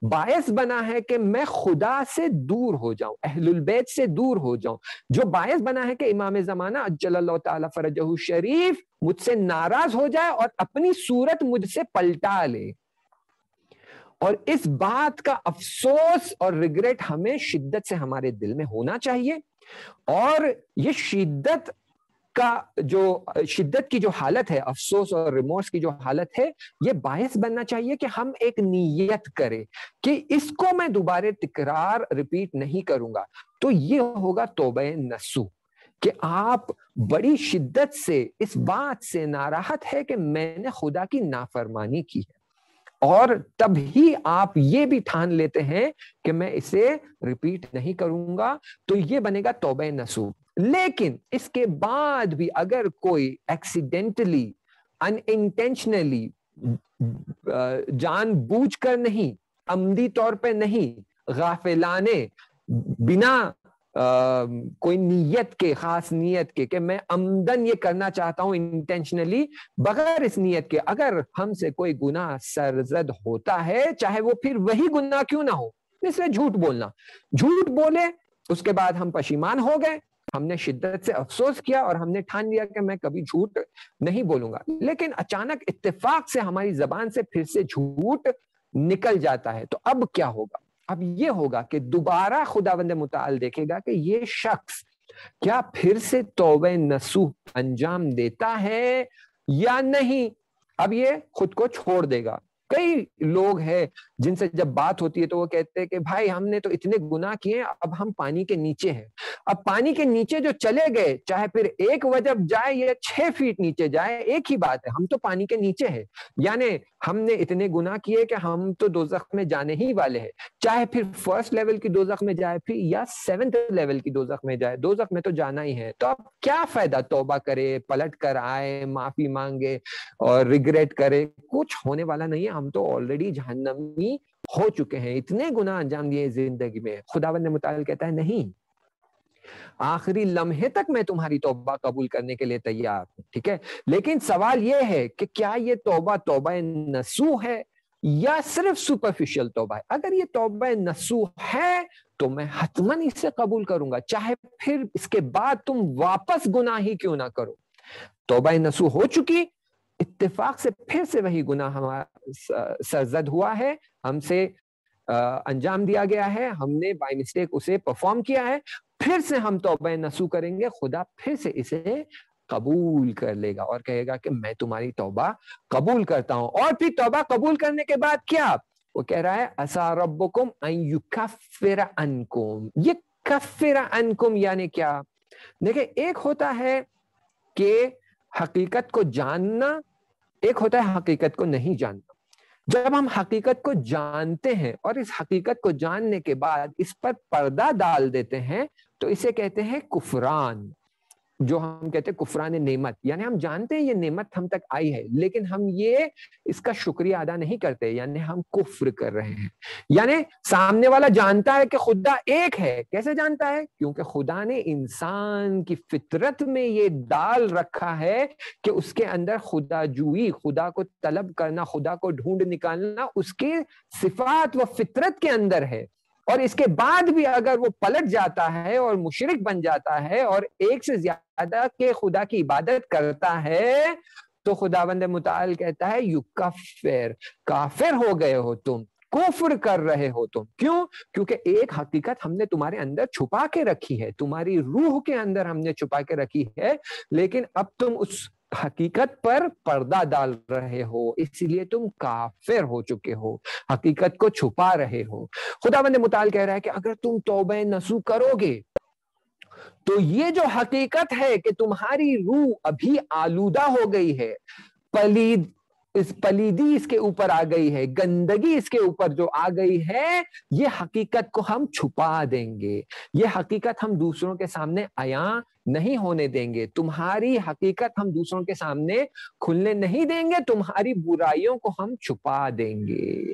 باعث بنا ہے کہ میں خدا سے دور ہو جاؤں، اہل البیت سے دور ہو جاؤں، جو باعث بنا ہے کہ امام زمانہ عجل اللہ تعالی فرجہ شریف مجھ سے ناراض ہو جائے اور اپنی صورت مجھ سے پلٹا لے۔ اور اس بات کا افسوس اور ریگریٹ ہمیں شدت سے ہمارے دل میں ہونا چاہیے، اور یہ شدت کی جو حالت ہے، افسوس اور ریمورس کی جو حالت ہے، یہ باعث بننا چاہیے کہ ہم ایک نیت کریں کہ اس کو میں دوبارہ تکرار ریپیٹ نہیں کروں گا۔ تو یہ ہوگا توبہ نصوح، کہ آپ بڑی شدت سے اس بات سے ناراحت ہے کہ میں نے خدا کی نافرمانی کی ہے، اور تب ہی آپ یہ بھی ٹھان لیتے ہیں کہ میں اسے ریپیٹ نہیں کروں گا، تو یہ بنے گا توبہ نصوح۔ لیکن اس کے بعد بھی اگر کوئی ایکسیڈنٹلی، ان انٹینشنلی، جان بوجھ کر نہیں، عمدی طور پہ نہیں، غافلانے، بنا کوئی نیت کے، خاص نیت کے، کہ میں عمدن یہ کرنا چاہتا ہوں انٹینشنلی، بغیر اس نیت کے اگر ہم سے کوئی گناہ سرزد ہوتا ہے، چاہے وہ پھر وہی گناہ کیوں نہ ہو، مثل جھوٹ بولنا، جھوٹ بولے، اس کے بعد ہم پشیمان ہو گئے، ہم نے شدت سے افسوس کیا اور ہم نے ٹھان لیا کہ میں کبھی جھوٹ نہیں بولوں گا، لیکن اچانک اتفاق سے ہماری زبان سے پھر سے جھوٹ نکل جاتا ہے، تو اب کیا ہوگا؟ اب یہ ہوگا کہ دوبارہ خداوند متعال دیکھے گا کہ یہ شخص کیا پھر سے توبہ نصوح انجام دیتا ہے یا نہیں۔ اب یہ خود کو چھوڑ دے گا. کئی لوگ ہیں جن سے جب بات ہوتی ہے تو وہ کہتے ہیں کہ بھائی ہم نے تو اتنے گناہ کیے، اب ہم پانی کے نیچے ہیں. اب پانی کے نیچے جو چلے گئے، چاہے پھر 1 وجب جائے یا 6 فیٹ نیچے جائے، ایک ہی بات ہے، ہم تو پانی کے نیچے ہیں. یعنی ہم نے اتنے گناہ کیے کہ ہم تو دوزخ میں جانے ہی والے ہیں. چاہے پھر 1st لیول کی دوزخ میں جائے پھر یا 7th لیول کی دوزخ میں جائے، دوزخ میں تو جانا ہی ہے. تو اب کیا فائدہ توبہ کرے، پلٹ کر آئے، معافی مانگے اور ریگریٹ کرے؟ کچھ ہونے والا نہیں ہے. ہم تو آلریڈی جہنمی ہو چکے ہیں، اتنے گناہ انجام دیے زندگی میں. خداوند متعال کہتا ہے نہیں، آخری لمحے تک میں تمہاری توبہ قبول کرنے کے لیے تیار ہوں. ٹھیک ہے، لیکن سوال یہ ہے کہ کیا یہ توبہ نصوح ہے یا صرف سپرفیشل توبہ ہے؟ اگر یہ توبہ نصوح ہے تو میں حتماً اسے قبول کروں گا، چاہے پھر اس کے بعد تم واپس گناہ ہی کیوں نہ کرو. توبہ نصوح ہو چکی، اتفاق سے پھر سے وہی گناہ ہمارا سرزد ہوا ہے، ہم سے انجام دیا گیا ہے، ہم نے بائی مسٹیک اسے پرفارم کیا ہے، پھر سے ہم توبہ نصوح کریں گے، خدا پھر سے اسے قبول کر لے گا اور کہے گا کہ میں تمہاری توبہ قبول کرتا ہوں. اور پھر توبہ قبول کرنے کے بعد کیا وہ کہہ رہا ہے؟ عسیٰ ربکم ان یکفر عنکم. یہ کفر عنکم یعنی کیا؟ دیکھیں، ایک ہوتا ہے کہ حقیقت کو جاننا، ایک ہوتا ہے حقیقت کو نہیں جاننا. جب ہم حقیقت کو جانتے ہیں اور اس حقیقت کو جاننے کے بعد اس پر پردہ ڈال دیتے ہیں تو اسے کہتے ہیں کفران. جو ہم کہتے ہیں کفران نعمت، یعنی ہم جانتے ہیں یہ نعمت ہم تک آئی ہے لیکن ہم یہ اس کا شکریہ ادا نہیں کرتے، یعنی ہم کفر کر رہے ہیں. یعنی سامنے والا جانتا ہے کہ خدا ایک ہے. کیسے جانتا ہے؟ کیونکہ خدا نے انسان کی فطرت میں یہ ڈال رکھا ہے کہ اس کے اندر خدا جوئی، خدا کو طلب کرنا، خدا کو ڈھونڈ نکالنا اس کے صفات و فطرت کے اندر ہے. اور اس کے بعد بھی اگر وہ پلٹ جاتا ہے اور مشرک بن جاتا ہے اور ایک سے زیادہ کے خدا کی عبادت کرتا ہے تو خداوند متعال کہتا ہے یکفر، کافر ہو گئے ہو تم، کفر کر رہے ہو تم. کیوں؟ کیونکہ ایک حقیقت ہم نے تمہارے اندر چھپا کے رکھی ہے، تمہاری روح کے اندر ہم نے چھپا کے رکھی ہے، لیکن اب تم اس حقیقت پر پردہ ڈال رہے ہو، اس لیے تم کافر ہو چکے ہو، حقیقت کو چھپا رہے ہو. خداوند متعال کہہ رہا ہے کہ اگر تم توبہ نصوح کرو گے تو یہ جو حقیقت ہے کہ تمہاری روح ابھی آلودہ ہو گئی ہے، پلیدی اس کے اوپر آ گئی ہے، گندگی اس کے اوپر جو آ گئی ہے، یہ حقیقت کو ہم چھپا دیں گے، یہ حقیقت ہم دوسروں کے سامنے عیاں نہیں ہونے دیں گے، تمہاری حقیقت ہم دوسروں کے سامنے کھلنے نہیں دیں گے، تمہاری برائیوں کو ہم چھپا دیں گے.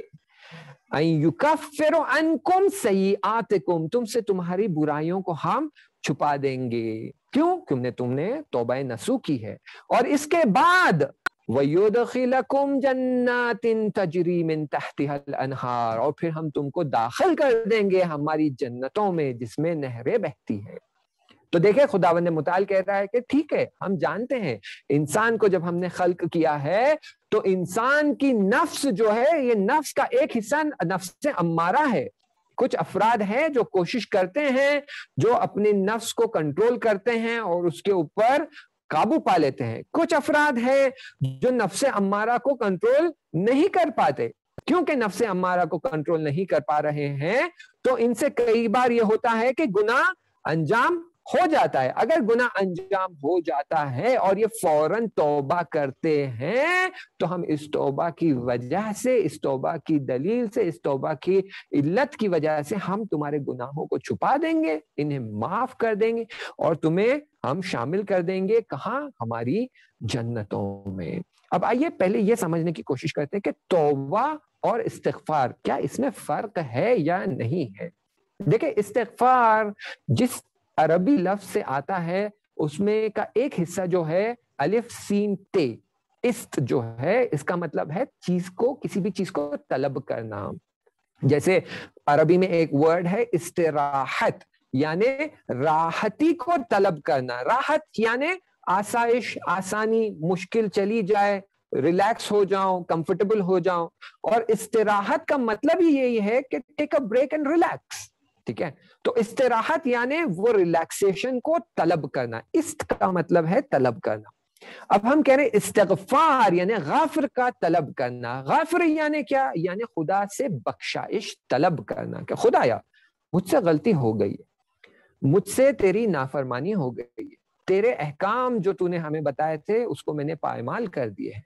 یکفر عنکم سیئاتکم، تم سے تمہاری برائیوں کو ہم چھپا دیں گے. کیوں؟ کیونکہ تم نے توبہ نصوح کی ہے. اور اس کے بعد وَيُدْخِلَكُمْ جَنَّاتٍ تَجْرِي مِن تَحْتِهَا الْأَنْهَارُ، اور پھر ہم تم کو داخل کر دیں گے ہماری جنتوں میں جس میں نہریں بہتی ہیں. تو دیکھیں خداوند متعال کہہ رہا ہے کہ ٹھیک ہے، ہم جانتے ہیں انسان کو جب ہم نے خلق کیا ہے تو انسان کی نفس جو ہے، یہ نفس کا ایک حصہ نفس امارہ ہے. کچھ افراد ہیں جو کوشش کرتے ہیں، جو اپنے نفس کو کنٹرول کرتے ہیں اور اس کے اوپر قابو پا لیتے ہیں. کچھ افراد ہیں جو نفس امارہ کو کنٹرول نہیں کر پاتے. کیونکہ نفس امارہ کو کنٹرول نہیں کر پا رہے ہیں تو ان سے کئی بار یہ ہوتا ہے کہ گناہ انجام ہو جاتا ہے. اگر گناہ انجام ہو جاتا ہے اور یہ فوراً توبہ کرتے ہیں تو ہم اس توبہ کی وجہ سے، اس توبہ کی دلیل سے، اس توبہ کی علت کی وجہ سے ہم تمہارے گناہوں کو چھپا دیں گے، انہیں معاف کر دیں گے اور تمہیں ہم شامل کر دیں گے. کہاں؟ ہماری جنتوں میں. اب آئیے پہلے یہ سمجھنے کی کوشش کرتے ہیں کہ توبہ اور استغفار، کیا اس میں فرق ہے یا نہیں ہے؟ دیکھیں، استغفار جس عربی لفظ سے آتا ہے اس میں کا ایک حصہ جو ہے الف سین تے، است جو ہے اس کا مطلب ہے چیز کو، کسی بھی چیز کو طلب کرنا. جیسے عربی میں ایک ورڈ ہے استراحت، یعنی راحتی کو طلب کرنا. راحت یعنی آسائش، آسانی، مشکل چلی جائے، ریلیکس ہو جاؤں، کمفرٹیبل ہو جاؤں. اور استراحت کا مطلب ہی یہی ہے کہ ٹیک اے بریک اینڈ ریلیکس. ٹھیک ہے، تو استراحت یعنی وہ ریلیکسیشن کو طلب کرنا. است کا مطلب ہے طلب کرنا. اب ہم کہہ رہے ہیں استغفار یعنی غافر کا طلب کرنا. غافر یعنی کیا؟ یعنی خدا سے بخشائش طلب کرنا کہ خدایا مجھ سے غلطی ہو گئی ہے, مجھ سے تیری نافرمانی ہو گئی ہے, تیرے احکام جو تو نے ہمیں بتائے تھے اس کو میں نے پائمال کر دیے ہیں,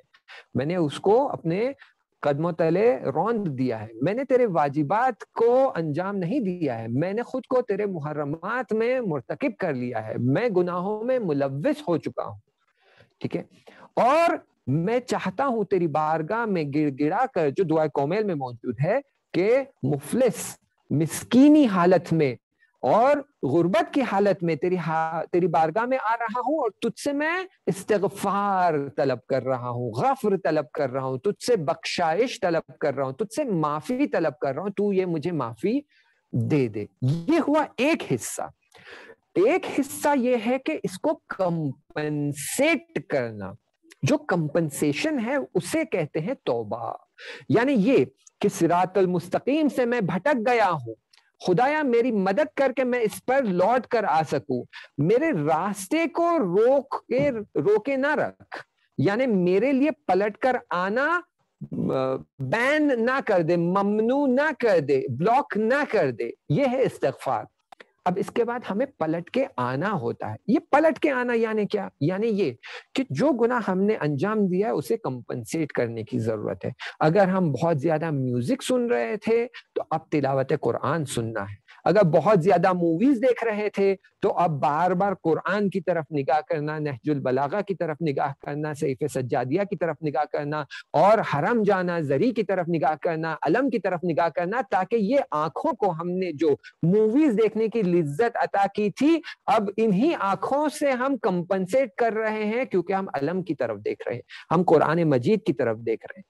میں نے اس کو اپنے قدموں تلے روند دیا ہے, میں نے تیرے واجبات کو انجام نہیں دیا ہے, میں نے خود کو تیرے محرمات میں مرتکب کر لیا ہے, میں گناہوں میں ملوث ہو چکا ہوں. ٹھیک ہے, اور میں چاہتا ہوں تیری بارگاہ میں گڑ گڑا کر, جو دعائے کومیل میں موجود ہے, کہ مفلس مسکینی حالت میں اور غربت کی حالت میں تیری بارگاہ میں آ رہا ہوں, اور تجھ سے میں استغفار طلب کر رہا ہوں, غفر طلب کر رہا ہوں, تجھ سے بخشائش طلب کر رہا ہوں, تجھ سے معافی طلب کر رہا ہوں, تو یہ مجھے معافی دے دے. یہ ہوا ایک حصہ. ایک حصہ یہ ہے کہ اس کو کمپنسیٹ کرنا. جو کمپنسیشن ہے اسے کہتے ہیں توبہ. یعنی یہ کہ صراط المستقیم سے میں بھٹک گیا ہوں, خدایا میری مدد کر کے میں اس پر لوٹ کر آ سکوں, میرے راستے کو روکے نہ رکھ, یعنی میرے لیے پلٹ کر آنا بین نہ کر دے, ممنوع نہ کر دے, بلاک نہ کر دے. یہ ہے استغفار. اب اس کے بعد ہمیں پلٹ کے آنا ہوتا ہے. یہ پلٹ کے آنا یعنی کیا؟ یعنی یہ کہ جو گناہ ہم نے انجام دیا ہے اسے کمپنسیٹ کرنے کی ضرورت ہے. اگر ہم بہت زیادہ میوزک سن رہے تھے تو اب تلاوت قرآن سننا ہے. اگر بہت زیادہ موویز دیکھ رہے تھے تو اب بار بار قرآن کی طرف نگاہ کرنا, نہج البلاغہ کی طرف نگاہ کرنا, صحیفہ سجادیہ کی طرف نگاہ کرنا, اور حرم جانا, زری کی طرف نگاہ کرنا, علم کی طرف نگاہ کرنا, تاکہ یہ آنکھوں کو ہم نے جو موویز دیکھنے کی لذت عطا کی تھی, اب انہی آنکھوں سے ہم کمپنسیٹ کر رہے ہیں, کیونکہ ہم علم کی طرف دیکھ رہے ہیں, ہم قرآن مجید کی طرف دیکھ رہے ہیں.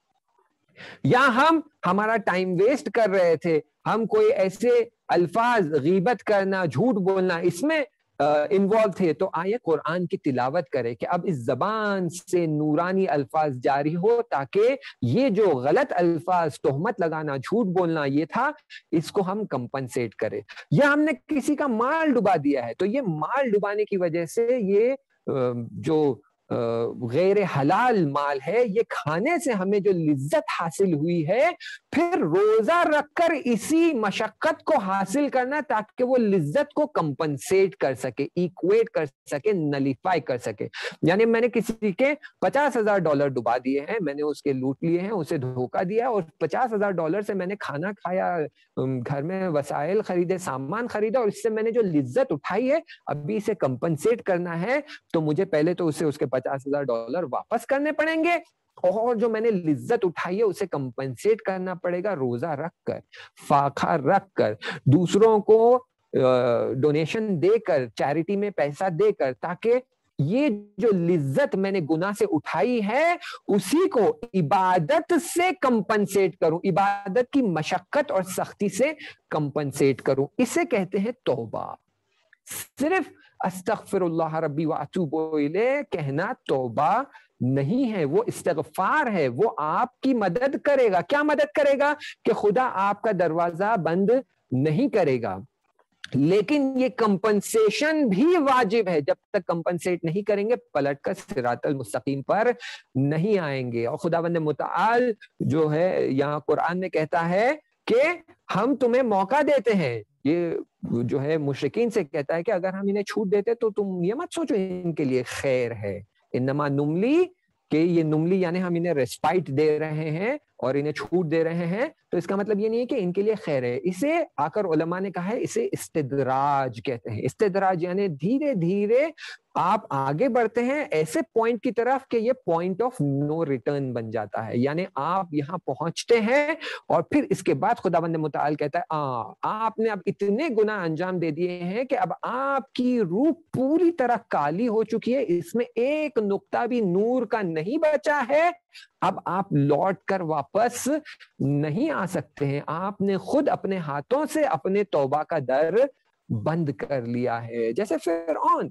یا ہم ہمارا ٹائم ویسٹ کر رہے تھے, ہم کوئی ایسے الفاظ, غیبت کرنا, جھوٹ بولنا, اس میں انوالو تھے, تو آئے قرآن کی تلاوت کرے کہ اب اس زبان سے نورانی الفاظ جاری ہو, تاکہ یہ جو غلط الفاظ, تہمت لگانا, جھوٹ بولنا یہ تھا, اس کو ہم کمپنسیٹ کرے. یا ہم نے کسی کا مال ڈبا دیا ہے, تو یہ مال ڈبانے کی وجہ سے یہ جو غیر حلال مال ہے, یہ کھانے سے ہمیں جو لذت حاصل ہوئی ہے, پھر روزہ رکھ کر اسی مشقت کو حاصل کرنا, تاکہ وہ لذت کو کمپنسیٹ کر سکے, ایکویٹ کر سکے, نلیفائی کر سکے. یعنی میں نے کسی کے $50,000 ڈبا دیے ہیں, میں نے اس کے لوٹ لیے ہیں, اسے دھوکہ دیا, اور $50,000 سے میں نے کھانا کھایا, گھر میں وسائل خریدے, سامان خریدا, اور اس سے میں نے جو لذت اٹھائی ہے, ابھی اسے کمپنسیٹ کرنا ہے, تو مجھے پہلے تو اسے اس کے $50,000 واپس کرنے پڑیں گے, اور جو میں نے لذت اٹھائی ہے اسے کمپنسیٹ کرنا پڑے گا روزہ رکھ کر, فاقہ رکھ کر, دوسروں کو ڈونیشن دے کر, چیریٹی میں پیسہ دے کر, تاکہ یہ جو لذت میں نے گناہ سے اٹھائی ہے اسی کو عبادت سے کمپنسیٹ کروں, عبادت کی مشقت اور سختی سے کمپنسیٹ کروں. اسے کہتے ہیں توبہ. صرف استغفر اللہ ربی واتوب الیہ کہنا توبہ نہیں ہے, وہ استغفار ہے. وہ آپ کی مدد کرے گا. کیا مدد کرے گا؟ کہ خدا آپ کا دروازہ بند نہیں کرے گا, لیکن یہ کمپنسیشن بھی واجب ہے. جب تک کمپنسیٹ نہیں کریں گے پلٹ کر صراط المستقیم پر نہیں آئیں گے. اور خداوند متعال جو ہے یہاں قرآن میں کہتا ہے کہ ہم تمہیں موقع دیتے ہیں. یہ جو ہے مشرکین سے کہتا ہے کہ اگر ہم انہیں چھوٹ دیتے تو تم یہ مت سوچو ان کے لیے خیر ہے. انما نملی, کہ یہ نملی یعنی ہم انہیں ریسپائٹ دے رہے ہیں اور انہیں چھوٹ دے رہے ہیں, تو اس کا مطلب یہ نہیں ہے کہ ان کے لیے خیر ہے. اسے آ کر علماء نے کہا ہے اسے استدراج کہتے ہیں. استدراج یعنی دھیرے دھیرے آپ آگے بڑھتے ہیں ایسے پوائنٹ کی طرف کہ یہ پوائنٹ آف نو ریٹرن بن جاتا ہے. یعنی آپ یہاں پہنچتے ہیں اور پھر اس کے بعد خداوند متعال کہتا ہے آپ نے اب اتنے گناہ انجام دے دیے ہیں کہ اب آپ کی روح پوری طرح کالی ہو چکی ہے, اس میں ایک نقطہ بھی نور کا نہیں بچا ہے. اب آپ لوٹ کر واپس نہیں آ سکتے ہیں. آپ نے خود اپنے ہاتھوں سے اپنے توبہ کا در بند کر لیا ہے. جیسے فرعون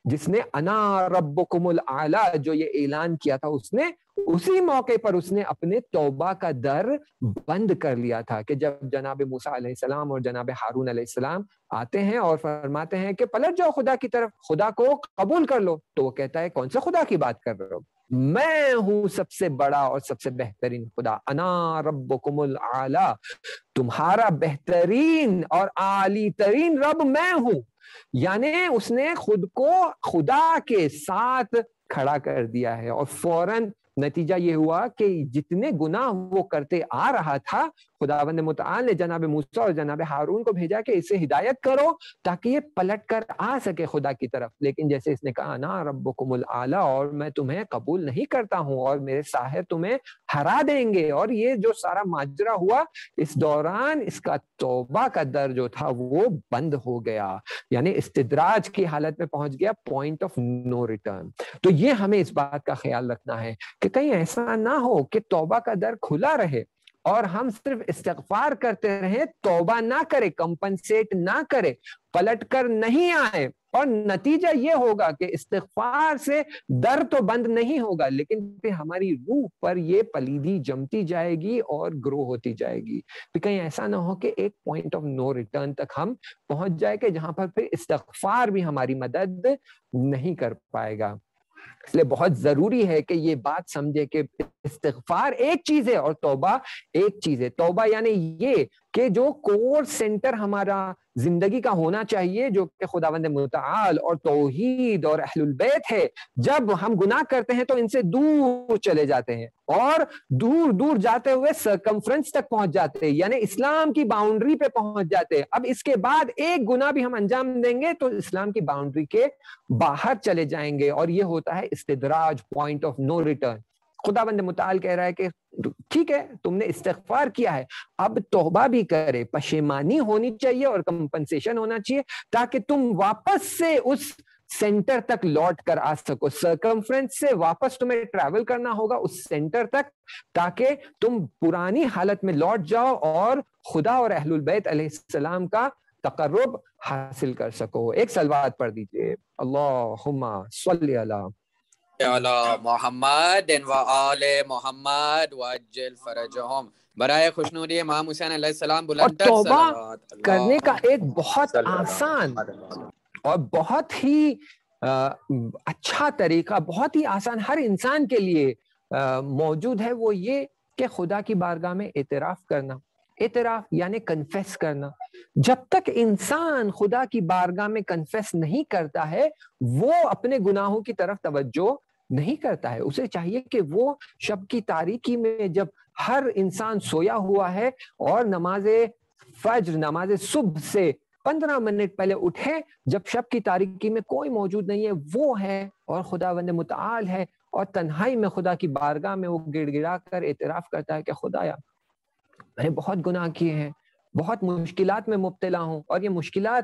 جس نے انا ربکم الاعلی جو یہ اعلان کیا تھا، اس نے اسی موقع پر اس نے اپنے توبہ کا در بند کر لیا تھا کہ جب جناب موسیٰ علیہ السلام اور جناب ہارون علیہ السلام آتے ہیں اور فرماتے ہیں کہ پلٹ جاؤ خدا کی طرف، خدا کو قبول کر لو، تو وہ کہتا ہے کون سے خدا کی بات کر رہے ہو؟ میں ہوں سب سے بڑا اور سب سے بہترین خدا، انا ربکم الاعلی، تمہارا بہترین اور عالی ترین رب میں ہوں. یعنی اس نے خود کو خدا کے ساتھ کھڑا کر دیا ہے. اور فوراً نتیجہ یہ ہوا کہ جتنے گناہ وہ کرتے آ رہا تھا، خداوند متعال نے جناب موسیٰ اور جناب ہارون کو بھیجا کہ اسے ہدایت کرو تاکہ یہ پلٹ کر آ سکے خدا کی طرف. لیکن جیسے اس نے کہا انا ربکم الاعلی، اور میں تمہیں قبول نہیں کرتا ہوں اور میرے ساحر تمہیں ہرا دیں گے. اور یہ جو سارا ماجرا ہوا، اس دوران اس کا توبہ کا در جو تھا وہ بند ہو گیا، یعنی استدراج کی حالت میں پہنچ گیا، پوائنٹ آف نو ریٹرن. تو یہ ہمیں اس بات کا خیال رکھنا ہے کہ کہیں ایسا نہ ہو کہ توبہ کا در کھلا رہے اور ہم صرف استغفار کرتے رہیں، توبہ نہ کرے، کمپنسیٹ نہ کرے، پلٹ کر نہیں آئے. اور نتیجہ یہ ہوگا کہ استغفار سے در تو بند نہیں ہوگا، لیکن پھر ہماری روح پر یہ پلیدی جمتی جائے گی اور گرو ہوتی جائے گی. پھر کہیں ایسا نہ ہو کہ ایک پوائنٹ آف نو ریٹرن تک ہم پہنچ جائے کہ جہاں پر پھر استغفار بھی ہماری مدد نہیں کر پائے گا. اس لیے بہت ضروری ہے کہ یہ بات سمجھے کہ استغفار ایک چیز ہے اور توبہ ایک چیز ہے. توبہ یعنی یہ کہ جو کور سینٹر ہمارا زندگی کا ہونا چاہیے، جو کہ خداوند متعال اور توحید اور اہل البیت ہے، جب ہم گناہ کرتے ہیں تو ان سے دور چلے جاتے ہیں اور دور دور جاتے ہوئے سرکمفرنس تک پہنچ جاتے ہیں، یعنی اسلام کی باؤنڈری پہ پہنچ جاتے ہیں. اب اس کے بعد ایک گناہ بھی ہم انجام دیں گے تو اسلام کی باؤنڈری کے باہر چلے جائیں گے، اور یہ ہوتا ہے استدراج، پوائنٹ آف نو ریٹرن. خداوند متعال کہہ رہا ہے کہ ٹھیک ہے تم نے استغفار کیا ہے، اب توبہ بھی کرے، پشیمانی ہونی چاہیے اور کمپنسیشن ہونا چاہیے تاکہ تم واپس سے اس سینٹر تک لوٹ کر آ سکو. سرکمفرنس سے واپس تمہیں ٹریول کرنا ہوگا اس سینٹر تک تاکہ تم پرانی حالت میں لوٹ جاؤ اور خدا اور اہل البیت علیہ السلام کا تقرب حاصل کر سکو. ایک صلوات پڑھ دیجئے، اللہم صلی علی محمد و آل محمد وعجل فرجہم. برائے خوشنودی امام حسین علیہ السلام بلند اور توبہ کرنے کا ایک بہت آسان اور بہت ہی اچھا طریقہ، بہت ہی آسان ہر انسان کے لیے موجود ہے، وہ یہ کہ خدا کی بارگاہ میں اعتراف کرنا. اعتراف یعنی کنفیس کرنا. جب تک انسان خدا کی بارگاہ میں کنفیس نہیں کرتا ہے، وہ اپنے گناہوں کی طرف توجہ نہیں کرتا ہے. اسے چاہیے کہ وہ شب کی تاریکی میں جب ہر انسان سویا ہوا ہے اور نماز فجر، نماز صبح سے 15 منٹ پہلے اٹھے، جب شب کی تاریکی میں کوئی موجود نہیں ہے، وہ ہے اور خداوند متعال ہے، اور تنہائی میں خدا کی بارگاہ میں وہ گڑ گڑا کر اعتراف کرتا ہے کہ خدایا میں نے بہت گناہ کیے ہیں، بہت مشکلات میں مبتلا ہوں، اور یہ مشکلات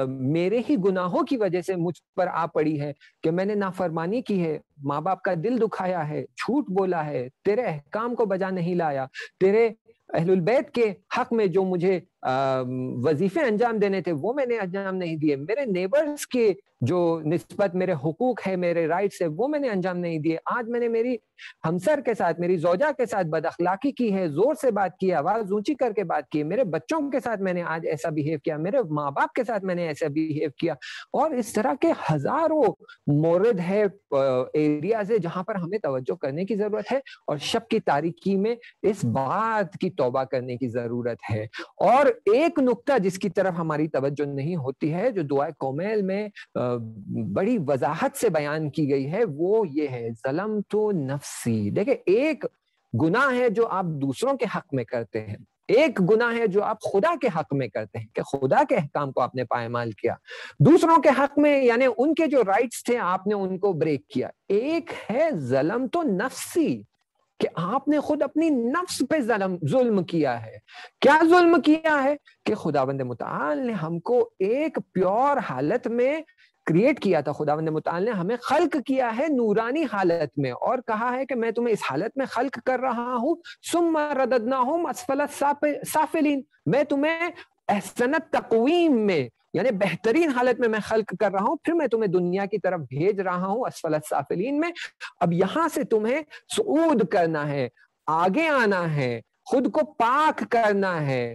میرے ہی گناہوں کی وجہ سے مجھ پر آ پڑی ہے کہ میں نے نافرمانی کی ہے، ماں باپ کا دل دکھایا ہے، جھوٹ بولا ہے، تیرے احکام کو بجا نہیں لایا، تیرے اہل البیت کے حق میں جو مجھے وظیفے انجام دینے تھے وہ میں نے انجام نہیں دیے، میرے نیبرز کے جو نسبت میرے حقوق ہے، میرے رائٹس ہے، وہ میں نے انجام نہیں دیے. آج میں نے میری ہمسر کے ساتھ، میری زوجہ کے ساتھ بد اخلاقی کی ہے، زور سے بات کی، آواز اونچی کر کے بات کی، میرے بچوں کے ساتھ میں نے آج ایسا بیہیو کیا، میرے ماں باپ کے ساتھ میں نے ایسا بیہیو کیا. اور اس طرح کے ہزاروں مورد ہے، ایریاز ہے جہاں پر ہمیں توجہ کرنے کی ضرورت ہے، اور شب کی تاریکی میں اس بات کی توبہ کرنے کی ضرورت ہے. اور ایک نقطہ جس کی طرف ہماری توجہ نہیں ہوتی ہے، جو دعائے کومیل میں بڑی وضاحت سے بیان کی گئی ہے، وہ یہ ہے ظلمت نفسی. دیکھیں، ایک گناہ ہے جو آپ دوسروں کے حق میں کرتے ہیں، ایک گناہ ہے جو آپ خدا کے حق میں کرتے ہیں کہ خدا کے احکام کو آپ نے پائمال کیا، دوسروں کے حق میں یعنی ان کے جو رائٹس تھے آپ نے ان کو بریک کیا. ایک ہے ظلمت نفسی کہ آپ نے خود اپنی نفس پہ ظلم کیا ہے. کیا ظلم کیا ہے؟ کہ خداوند متعال نے ہم کو ایک پیور حالت میں کریٹ کیا تھا. خداوند متعال نے ہمیں خلق کیا ہے نورانی حالت میں، اور کہا ہے کہ میں تمہیں اس حالت میں خلق کر رہا ہوں، ثم رددناہم اسفل سافلین، میں تمہیں احسنت تقویم میں یعنی بہترین حالت میں خلق کر رہا ہوں، پھر میں تمہیں دنیا کی طرف بھیج رہا ہوں اسفل السافلین میں. اب یہاں سے تمہیں صعود کرنا ہے، آگے آنا ہے، خود کو پاک کرنا ہے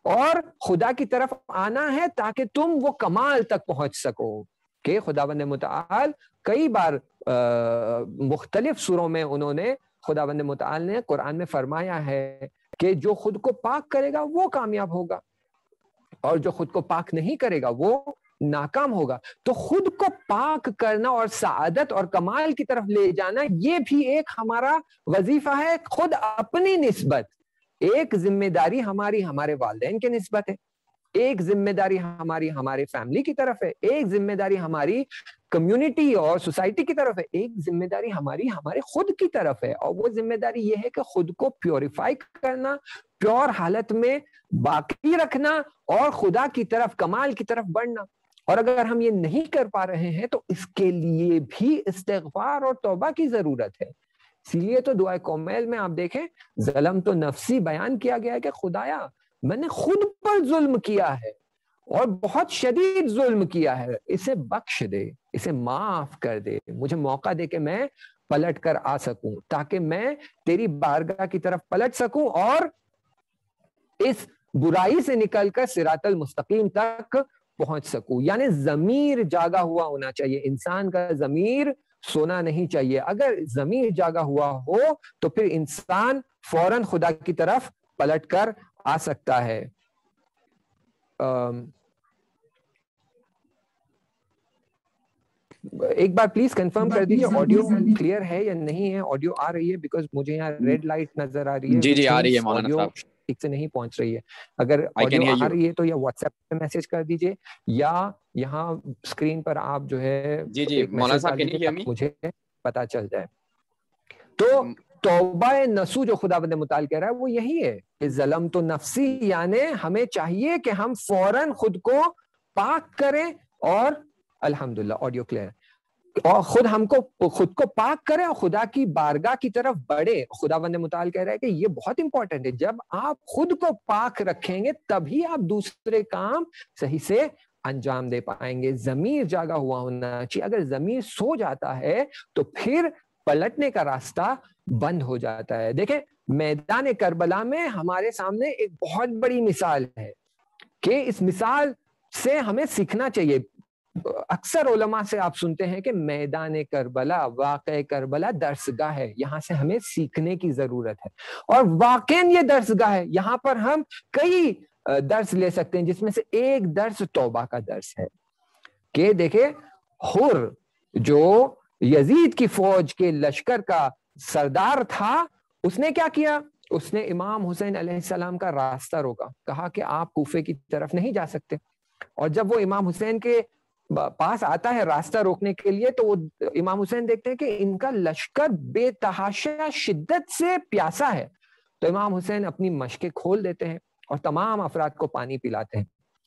اور خدا کی طرف آنا ہے تاکہ تم وہ کمال تک پہنچ سکو. کہ خداوند متعال کئی بار مختلف سوروں میں انہوں نے خداوند متعال نے قرآن میں فرمایا ہے کہ جو خود کو پاک کرے گا وہ کامیاب ہوگا اور جو خود کو پاک نہیں کرے گا وہ ناکام ہوگا. تو خود کو پاک کرنا اور سعادت اور کمال کی طرف لے جانا یہ بھی ایک ہمارا وظیفہ ہے. خود اپنی نسبت ایک ذمہ داری ہماری ہمارے والدین کے نسبت ہے، ایک ذمہ داری ہماری ہمارے فیملی کی طرف ہے، ایک ذمہ داری ہماری کمیونٹی اور سوسائٹی کی طرف ہے، ایک ذمہ داری ہماری ہمارے خود کی طرف ہے. اور وہ ذمہ داری یہ ہے کہ خود کو پیوریفائی کرنا، پیور حالت میں باقی رکھنا اور خدا کی طرف کمال کی طرف بڑھنا. اور اگر ہم یہ نہیں کر پا رہے ہیں تو اس کے لیے بھی استغفار اور توبہ کی ضرورت ہے. اسی لیے تو دعائے کومیل میں آپ دیکھیں ظلم تو نفسی بیان کیا گیا ہے کہ خدایا میں نے خود پر ظلم کیا ہے اور بہت شدید ظلم کیا ہے، اسے بخش دے، اسے معاف کر دے، مجھے موقع دے کہ میں پلٹ کر آ سکوں تاکہ میں تیری بارگاہ کی طرف پلٹ سکوں اور اس برائی سے نکل کر صراط المستقیم تک پہنچ سکوں. یعنی ضمیر جاگا ہوا ہونا چاہیے، انسان کا ضمیر سونا نہیں چاہیے. اگر ضمیر جاگا ہوا ہو تو پھر انسان فوراً خدا کی طرف پلٹ کر آ سکتا ہے. ایک بار پلیز کنفرم کر دیجیے آڈیو کلیئر ہے یا نہیں ہے، آڈیو آ رہی ہے بیکاز مجھے یہاں ریڈ لائٹ نظر آ رہی ہے. جی آ رہی ہے مولانا صاحب، ٹھیک سے نہیں پہنچ رہی ہے. اگر آڈیو آ رہی ہے تو یا واٹس ایپ پہ میسج کر دیجیے یا یہاں اسکرین پر آپ جو ہے مولانا صاحب مجھے پتا چل جائے. تو توبہ نسو جو خداوند متعال کہہ رہا ہے وہ یہی ہے کہ ظلم تو نفسی، یعنی ہمیں چاہیے کہ ہم فوراً خود کو پاک کریں اور الحمدللہ آڈیو کلیئر، اور خود کو پاک کریں اور خدا کی بارگاہ کی طرف بڑھے. خداوند متعال کہہ رہا ہے کہ یہ بہت امپورٹنٹ ہے، جب آپ خود کو پاک رکھیں گے تبھی آپ دوسرے کام صحیح سے انجام دے پائیں گے. ضمیر جاگا ہوا ہونا چاہیے. اگر ضمیر سو جاتا ہے تو پھر پلٹنے کا راستہ بند ہو جاتا ہے. دیکھیں میدان کربلا میں ہمارے سامنے ایک بہت بڑی مثال ہے کہ اس مثال سے ہمیں سیکھنا چاہیے. اکثر علماء سے آپ سنتے ہیں کہ میدان کربلا، واقع کربلا درسگاہ ہے، یہاں سے ہمیں سیکھنے کی ضرورت ہے. اور واقعاً یہ درسگاہ ہے، یہاں پر ہم کئی درس لے سکتے ہیں جس میں سے ایک درس توبہ کا درس ہے. کہ دیکھیں حر جو یزید کی فوج کے لشکر کا سردار تھا، اس نے کیا کیا؟ اس نے امام حسین علیہ السلام کا راستہ روکا، کہا کہ آپ کوفے کی طرف نہیں جا سکتے. اور جب وہ امام حسین کے پاس آتا ہے راستہ روکنے کے لیے تو وہ امام حسین دیکھتے ہیں کہ ان کا لشکر بے تحاشا شدت سے پیاسا ہے. تو امام حسین اپنی مشقیں کھول دیتے ہیں اور تمام افراد کو پانی پلاتے ہیں،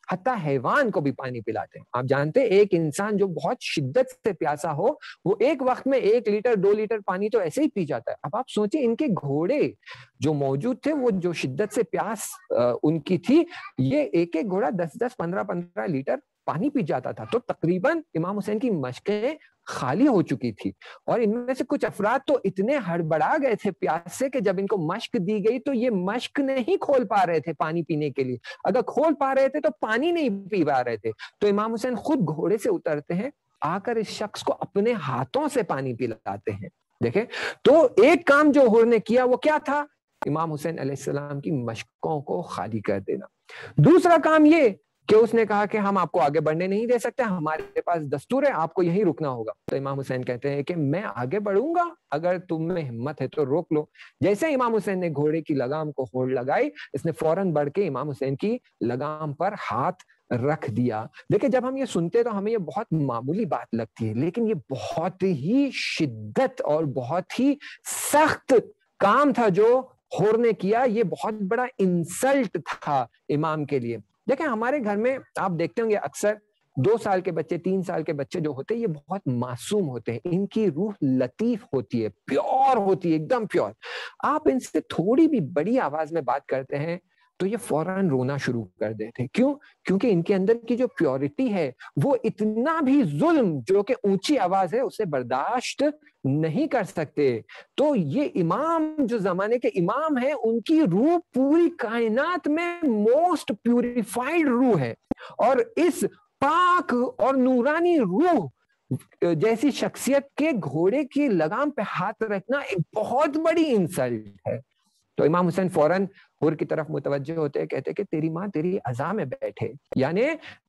حتیٰ حیوان کو بھی پانی پلاتے ہیں. آپ جانتے ہیں ایک انسان جو بہت شدت سے پیاسا ہو وہ ایک وقت میں 1 لیٹر 2 لیٹر پانی تو ایسے ہی پی جاتا ہے. اب آپ سوچیں ان کے گھوڑے جو موجود تھے، وہ جو شدت سے پیاس ان کی تھی، یہ ایک گھوڑا 10 15 لیٹر پانی پی جاتا تھا. تو تقریباً امام حسین کی مشقیں خالی ہو چکی تھی اور ان میں سے کچھ افراد تو اتنے ہڑبڑا گئے تھے پیاس سے کہ جب ان کو مشق دی گئی تو یہ مشق نہیں کھول پا رہے تھے پانی پینے کے لیے. اگر کھول پا رہے تھے تو پانی نہیں پی پا رہے تھے. تو امام حسین خود گھوڑے سے اترتے ہیں، آ کر اس شخص کو اپنے ہاتھوں سے پانی پلاتے ہیں. دیکھیں تو ایک کام جو حر نے کیا وہ کیا تھا؟ امام حسین علیہ السلام کی مشقوں کو خالی کر دینا. دوسرا کام یہ کہ اس نے کہا کہ ہم آپ کو آگے بڑھنے نہیں دے سکتے، ہمارے پاس دستور ہے، آپ کو یہیں رکنا ہوگا. تو امام حسین کہتے ہیں کہ میں آگے بڑھوں گا، اگر تم میں ہمت ہے تو روک لو. جیسے امام حسین نے گھوڑے کی لگام کو ہولڈ لگائی، اس نے فوراً بڑھ کے امام حسین کی لگام پر ہاتھ رکھ دیا. دیکھیں جب ہم یہ سنتے تو ہمیں یہ بہت معمولی بات لگتی ہے، لیکن یہ بہت ہی شدت اور بہت ہی سخت کام تھا جو حر نے کیا. یہ بہت بڑا انسلٹ تھا امام کے لیے. دیکھیں ہمارے گھر میں آپ دیکھتے ہوں گے اکثر 2 سال کے بچے 3 سال کے بچے جو ہوتے ہیں یہ بہت معصوم ہوتے ہیں، ان کی روح لطیف ہوتی ہے، پیور ہوتی ہے، ایک دم پیور. آپ ان سے تھوڑی بھی بڑی آواز میں بات کرتے ہیں تو یہ فوراً رونا شروع کر دیتے. کیوں؟ کیونکہ ان کے اندر کی جو پیورٹی ہے وہ اتنا بھی ظلم جو کہ اونچی آواز ہے اسے برداشت نہیں کر سکتے. تو یہ امام جو زمانے کے امام ہیں ان کی روح پوری کائنات میں موسٹ پیوریفائڈ روح ہے, اور اس پاک اور نورانی روح جیسی شخصیت کے گھوڑے کی لگام پہ ہاتھ رکھنا ایک بہت بڑی انسلٹ ہے. تو امام حسین فوراً حور کی طرف متوجہ ہوتے, کہتے کہ تیری ماں تیری عزا میں بیٹھے, یعنی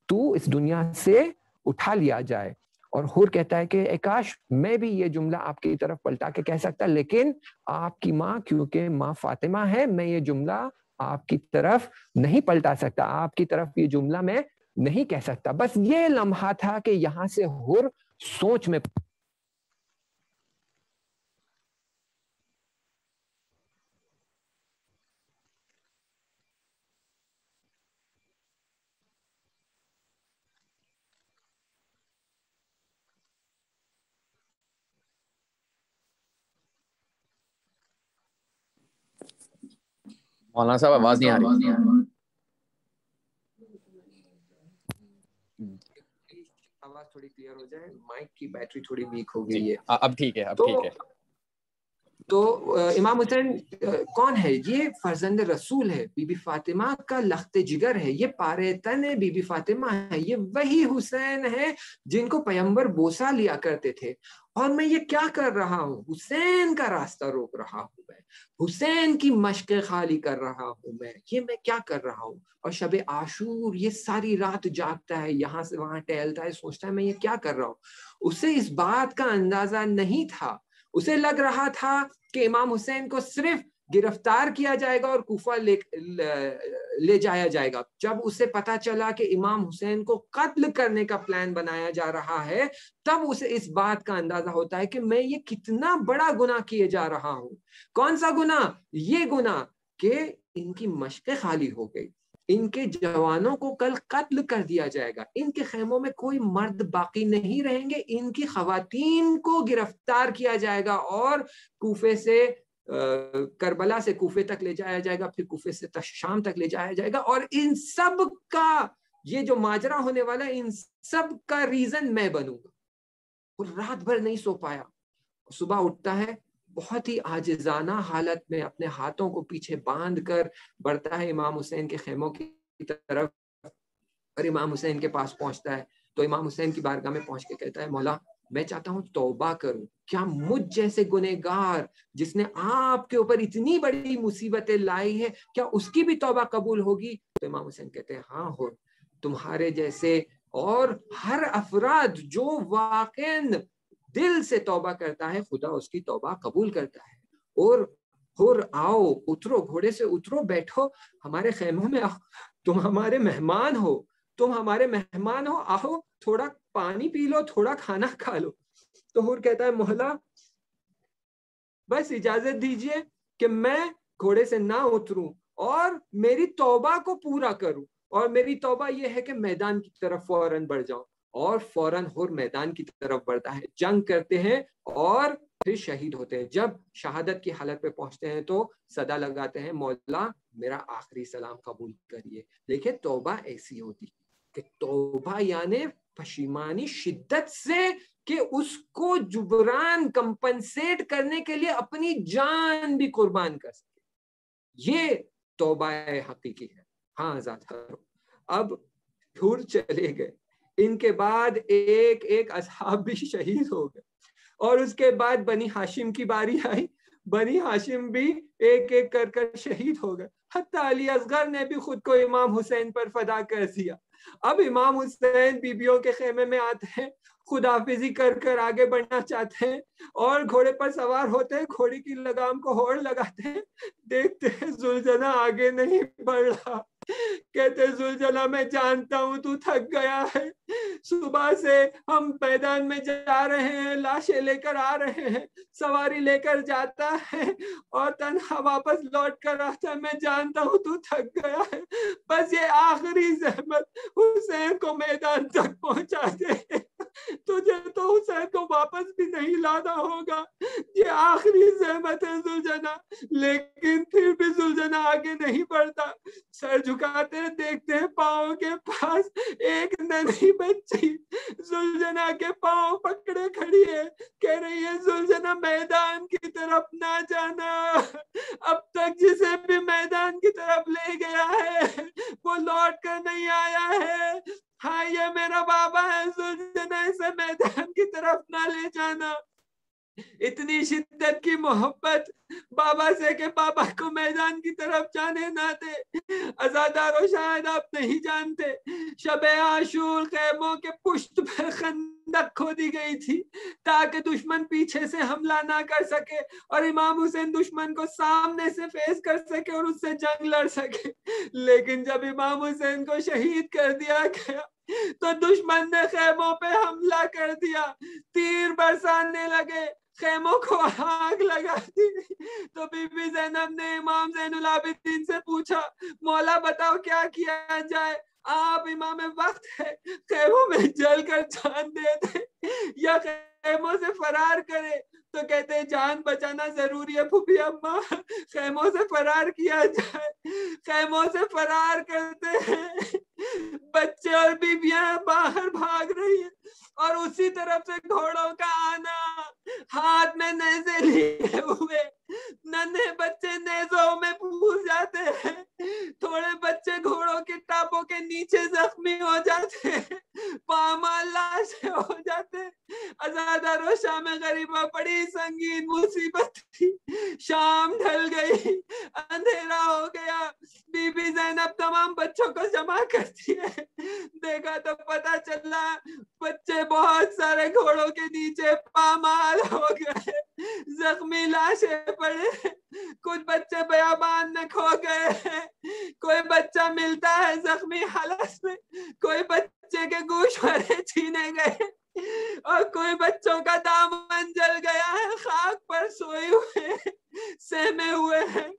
تو اس دنیا سے اٹھا لیا جائے. اور حور کہتا ہے کہ اے کاش میں بھی یہ جملہ آپ کی طرف پلٹا کے کہہ سکتا, لیکن آپ کی ماں کیونکہ ماں فاطمہ ہے, میں یہ جملہ آپ کی طرف نہیں پلٹا سکتا, آپ کی طرف یہ جملہ میں نہیں کہہ سکتا. بس یہ لمحہ تھا کہ یہاں سے حور سوچ میں مولانا صاحب آواز نہیں آ رہی. آواز تھوڑی کلیئر ہو جائے, مائک کی بیٹری تھوڑی ویک ہو گئی ہے. اب ٹھیک ہے, اب ٹھیک ہے. تو امام حسین کون ہے؟ یہ فرزند رسول ہے, بی بی فاطمہ کا لخت جگر ہے, یہ پارے تن بی بی فاطمہ ہے, یہ وہی حسین ہے جن کو پیغمبر بوسا لیا کرتے تھے. اور میں یہ کیا کر رہا ہوں؟ حسین کا راستہ روک رہا ہوں میں, حسین کی مشقیں خالی کر رہا ہوں میں. یہ میں کیا کر رہا ہوں؟ اور شب عاشور یہ ساری رات جاگتا ہے, یہاں سے وہاں ٹہلتا ہے, سوچتا ہے میں یہ کیا کر رہا ہوں. اسے اس بات کا اندازہ نہیں تھا, اسے لگ رہا تھا کہ امام حسین کو صرف گرفتار کیا جائے گا اور کوفہ لے جایا جائے گا. جب اسے پتا چلا کہ امام حسین کو قتل کرنے کا پلان بنایا جا رہا ہے, تب اسے اس بات کا اندازہ ہوتا ہے کہ میں یہ کتنا بڑا گناہ کیے جا رہا ہوں. کون سا گناہ؟ یہ گناہ کہ ان کی مشقیں خالی ہو گئی, ان کے جوانوں کو کل قتل کر دیا جائے گا, ان کے خیموں میں کوئی مرد باقی نہیں رہیں گے, ان کی خواتین کو گرفتار کیا جائے گا اور کوفے سے کربلا سے کوفے تک لے جایا جائے گا, پھر کوفے سے شام تک لے جایا جائے گا. اور ان سب کا یہ جو ماجرا ہونے والا ہے, ان سب کا ریزن میں بنوں گا. اور رات بھر نہیں سو پایا. صبح اٹھتا ہے بہت ہی عاجزانہ حالت میں, اپنے ہاتھوں کو پیچھے باندھ کر بڑھتا ہے امام حسین کے خیموں کی طرف, اور امام حسین کے پاس پہنچتا ہے. تو امام حسین کی بارگاہ میں پہنچ کے کہتا ہے مولا میں چاہتا ہوں توبہ کروں, کیا مجھ جیسے گنہگار جس نے آپ کے اوپر اتنی بڑی مصیبتیں لائی ہے, کیا اس کی بھی توبہ قبول ہوگی؟ تو امام حسین کہتے ہیں ہاں ہو, تمہارے جیسے اور ہر افراد جو واقعاً دل سے توبہ کرتا ہے خدا اس کی توبہ قبول کرتا ہے. اور آؤ اترو, گھوڑے سے اترو, بیٹھو ہمارے خیموں میں آؤ, تم ہمارے مہمان ہو, تم ہمارے مہمان ہو, آؤ تھوڑا پانی پی لو, تھوڑا کھانا کھا لو. تو حور کہتا ہے مولا بس اجازت دیجئے کہ میں گھوڑے سے نہ اتروں اور میری توبہ کو پورا کروں, اور میری توبہ یہ ہے کہ میدان کی طرف فوراً بڑھ جاؤں. اور فوراً حور میدان کی طرف بڑھتا ہے, جنگ کرتے ہیں اور پھر شہید ہوتے ہیں. جب شہادت کی حالت پہ پہنچتے ہیں تو صدا لگاتے ہیں مولا میرا آخری سلام قبول کریے. دیکھیں توبہ ایسی ہوتی کہ توبہ یعنی پشیمانی شدت سے کہ اس کو جبران کمپنسیٹ کرنے کے لیے اپنی جان بھی قربان کر سکے. یہ توبہ حقیقی ہے. ہاں ذات اب دور چلے گئے, ان کے بعد ایک ایک اصحاب بھی شہید ہو گئے, اور اس کے بعد بنی ہاشم کی باری آئی, بنی ہاشم بھی ایک ایک کر کر شہید ہو گئے. حتیٰ علی اصغر نے بھی خود کو امام حسین پر فدا کر دیا. اب امام حسین بیبیوں کے خیمے میں آتے ہیں, خداحافظی کر کر آگے بڑھنا چاہتے ہیں, اور گھوڑے پر سوار ہوتے ہیں, گھوڑے کی لگام کو ہوڑ لگاتے ہیں, دیکھتے ہیں زلجھنا آگے نہیں بڑھ رہا. کہتے زلجھنا میں جانتا ہوں تو تھک گیا ہے, صبح سے ہم میدان میں جا رہے ہیں, لاشیں لے کر آ رہے ہیں, سواری لے کر جاتا ہے اور تنہا واپس لوٹ کر آتا ہے, میں جانتا ہوں تو تھک گیا ہے, بس یہ آخری زحمت حسین کو میدان تک پہنچا دے. تو تجھے تو حسین کو واپس بھی نہیں لانا ہوگا، یہ آخری زحمت ہے زلجنا۔ لیکن پھر بھی زلجنا آگے نہیں بڑھتا، سر جھکاتے دیکھتے ہیں پاؤں کے پاس ایک ننھی بچی زلجنا کے پاؤں پکڑے کھڑی ہے، کہہ رہی ہے زلجنا میدان کی طرف نہ جانا، اب تک جسے بھی میدان کی طرف لے گیا ہے وہ لوٹ کر نہیں آیا ہے، ہاں یہ میرا بابا ہے زلجنا، اسے میدان کی طرف نہ لے جانا۔ اتنی شدت کی محبت بابا سے کہ بابا کو میدان کی طرف جانے نہ دے۔ عزادارو شاید آپ نہیں جانتے، شب عاشور خیموں کے پشت پر خندق کھودی گئی تھی تاکہ دشمن پیچھے سے حملہ نہ کر سکے اور امام حسین دشمن کو سامنے سے فیس کر سکے اور اس سے جنگ لڑ سکے۔ لیکن جب امام حسین کو شہید کر دیا گیا تو دشمن نے خیموں پہ حملہ کر دیا، تیر برسانے لگے، خیموں کو آگ لگا دی۔ تو بی بی زینب نے امام زین العابدین سے پوچھا مولا بتاؤ کیا کیا جائے، آپ امام وقت ہے، خیموں میں جل کر جان دے دے یا خیموں سے فرار کرے؟ تو کہتے جان بچانا ضروری ہے پھوپھی اماں، خیموں سے فرار کیا جائے۔ خیموں سے فرار کرتے ہیں، بچے اور بیویاں باہر بھاگ رہی ہیں اور اسی طرف سے گھوڑوں کا آنا، ہاتھ میں نیزے لیے ہوئے، ننھے بچے نیزوں میں پھوس جاتے ہیں، تھوڑے بچے گھوڑوں کی ٹاپوں کے نیچے زخمی ہو جاتے ہیں، پامال لاشیں ہو جاتے ہیں۔ عزادارو شام غریبہ بڑی سنگین مصیبت تھی، شام ڈھل گئی، اندھیرا ہو گیا، بی بی زینب تمام بچوں کو جمع کرتی ہے، دیکھا تو پتا چلا بچے بہت سارے گھوڑوں کے نیچے پامال ہو گئے، زخمی لاشیں پڑے، کچھ بچے بیابان میں کھو گئے ہیں، کوئی بچہ ملتا ہے زخمی حالت میں، کوئی بچے کے گوشوارے چھینے گئے اور کوئی بچوں کا دامن جل گیا ہے، خاک پر سوئے ہوئے سہمے ہوئے ہیں۔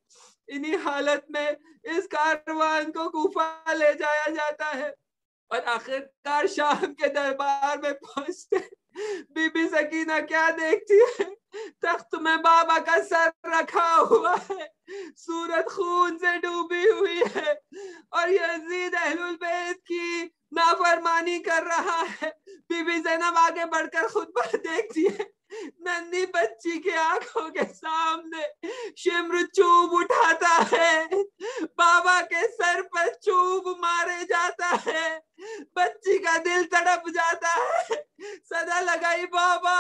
انہی حالت میں اس کاروان کو کوفہ لے جایا جاتا ہے اور آخرکار شام کے دربار میں پہنچتے بی بی سکینہ کیا دیکھتی ہے، تخت میں بابا کا سر رکھا ہوا ہے، صورت خون سے ڈوبی ہوئی ہے اور یزید اہل البیت کی نافرمانی کر رہا ہے۔ بی بی زینب آگے بڑھ کر خطبہ دیکھتی ہے، ننھی بچی کے آنکھوں کے سامنے شمر چوب اٹھاتا ہے، بابا کے سر پر چوب مارے جاتا ہے، بچی کا دل تڑپ جاتا ہے، صدا لگائی بابا،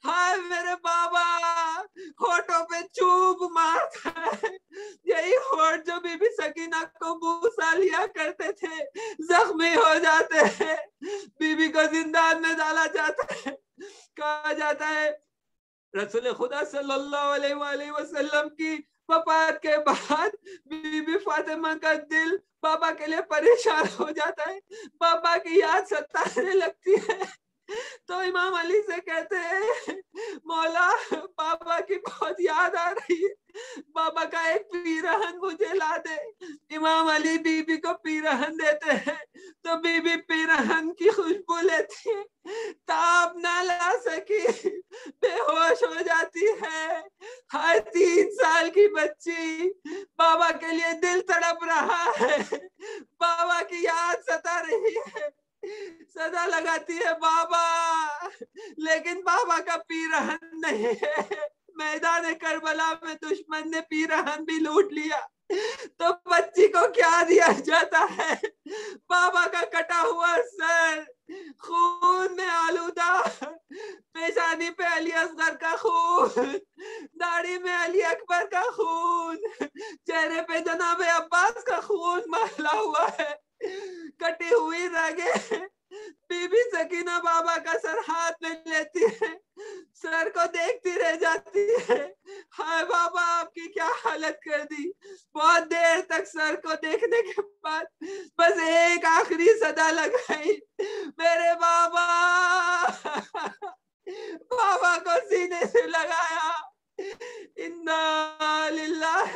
ہائے میرے بابا، ہونٹوں پہ چوب مارتا ہے، یہی ہونٹ جو بی بی سکینہ کو بوسا لیا کرتے تھے زخمی ہو جاتے ہیں، بی بی کو زندان میں ڈالا جاتا ہے۔ کہا جاتا ہے رسول خدا صلی اللہ علیہ وآلہ وسلم کی وفات کے بعد بی بی فاطمہ کا دل بابا کے لیے پریشان ہو جاتا ہے، بابا کی یاد ستانے لگتی ہے، تو امام علی سے کہتے ہیں مولا بابا کی بہت یاد آ رہی ہے، بابا کا ایک پیرہن مجھے لا دے۔ امام علی بی بی کو پیرہن دیتے ہیں تو بی بی پیرہن کی خوشبو لیتی ہے، تاب نہ لا سکی، بے ہوش ہو جاتی ہے، ہر 3 سال کی بچی بابا کے لیے دل تڑپ رہا ہے، بابا کی یاد ستا رہی ہے، صدا لگاتی ہے بابا، لیکن بابا کا پیرہن نہیں ہے، میدان کربلا میں دشمن نے پیرہن بھی لوٹ لیا، تو بچی کو کیا دیا جاتا ہے؟ بابا کا کٹا ہوا سر، خون میں آلودہ، پیشانی پہ علی اصغر کا خون، داڑھی میں علی اکبر کا خون، چہرے پہ جناب عباس کا خون مہلا ہوا ہے، کٹی ہوئی رگیں۔ بی بی سکینہ بابا کا سر ہاتھ میں لیتی ہے، سر کو دیکھتی رہ جاتی ہے، ہائے بابا آپ کی کیا حالت کر دی۔ بہت دیر تک سر کو دیکھنے کے بعد بس ایک آخری صدا لگائی، میرے بابا، بابا کو سینے سے لگایا، انا للہ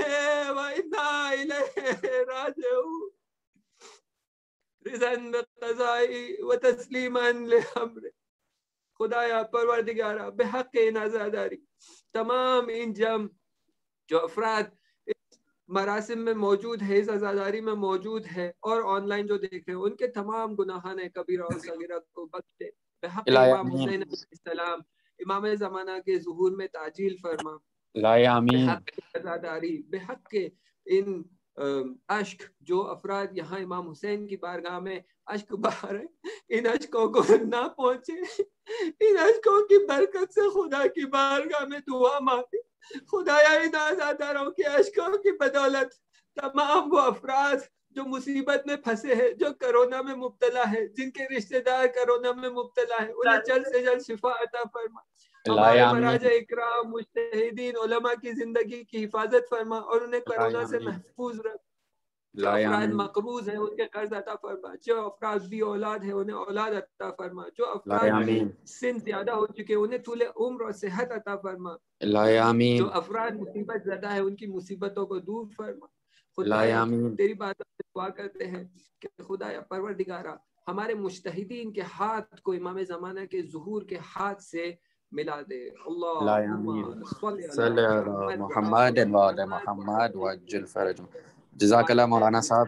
و انا الیہ راجعون، رضا بقضائی و تسلیما لامرہ۔ خدایا پروردگارا بحق ان عزاداری تمام ان جم جو افراد اس مراسم میں موجود ہے، اس عزاداری میں موجود ہے اور آن لائن جو دیکھ رہے ہیں، ان کے تمام گناہان کبیرہ اور صغیرہ کو بخش دے بحق امام حسین علیہ السلام، امام زمانہ کے ظہور میں تعجیل فرما، بحق عزاداری، بحق ان اشک جو افراد یہاں امام حسین کی بارگاہ میں اشک بہا رہے، ان اشکوں کو نہ پہنچے، ان اشکوں کی برکت سے خدا کی بارگاہ میں دعا مانگے خدایا ان عزاداروں کے اشکوں کی بدولت تمام وہ افراد جو مصیبت میں پھنسے ہیں، جو کرونا میں مبتلا ہے، جن کے رشتہ دار کرونا میں مبتلا ہے، انہیں جلد سے جلد شفا عطا فرما، ہمارے مراجع اکرام مجتہدین علماء کی زندگی کی حفاظت فرما اور انہیں کرونا سے محفوظ رکھ، جو افراد مقروض ہیں ان کے قرض عطا فرما، جو افراد بھی اولاد ہیں انہیں اولاد عطا فرما، جو افراد سن زیادہ ہو چکے انہیں طول عمر اور صحت عطا فرما، جو افراد مصیبت زدہ ہے ان کی مصیبتوں کو دور فرما، خدایا تیری بات دعا کرتے ہیں کہ خدایا پروردگارا ہمارے مجتہدین کے ہاتھ کو امام زمانہ کے ظہور کے ہاتھ سے ملا دے، اللہم صلی علی محمد وعلی محمد وعجل فرجهم. جزاک اللہ مولانا صاحب.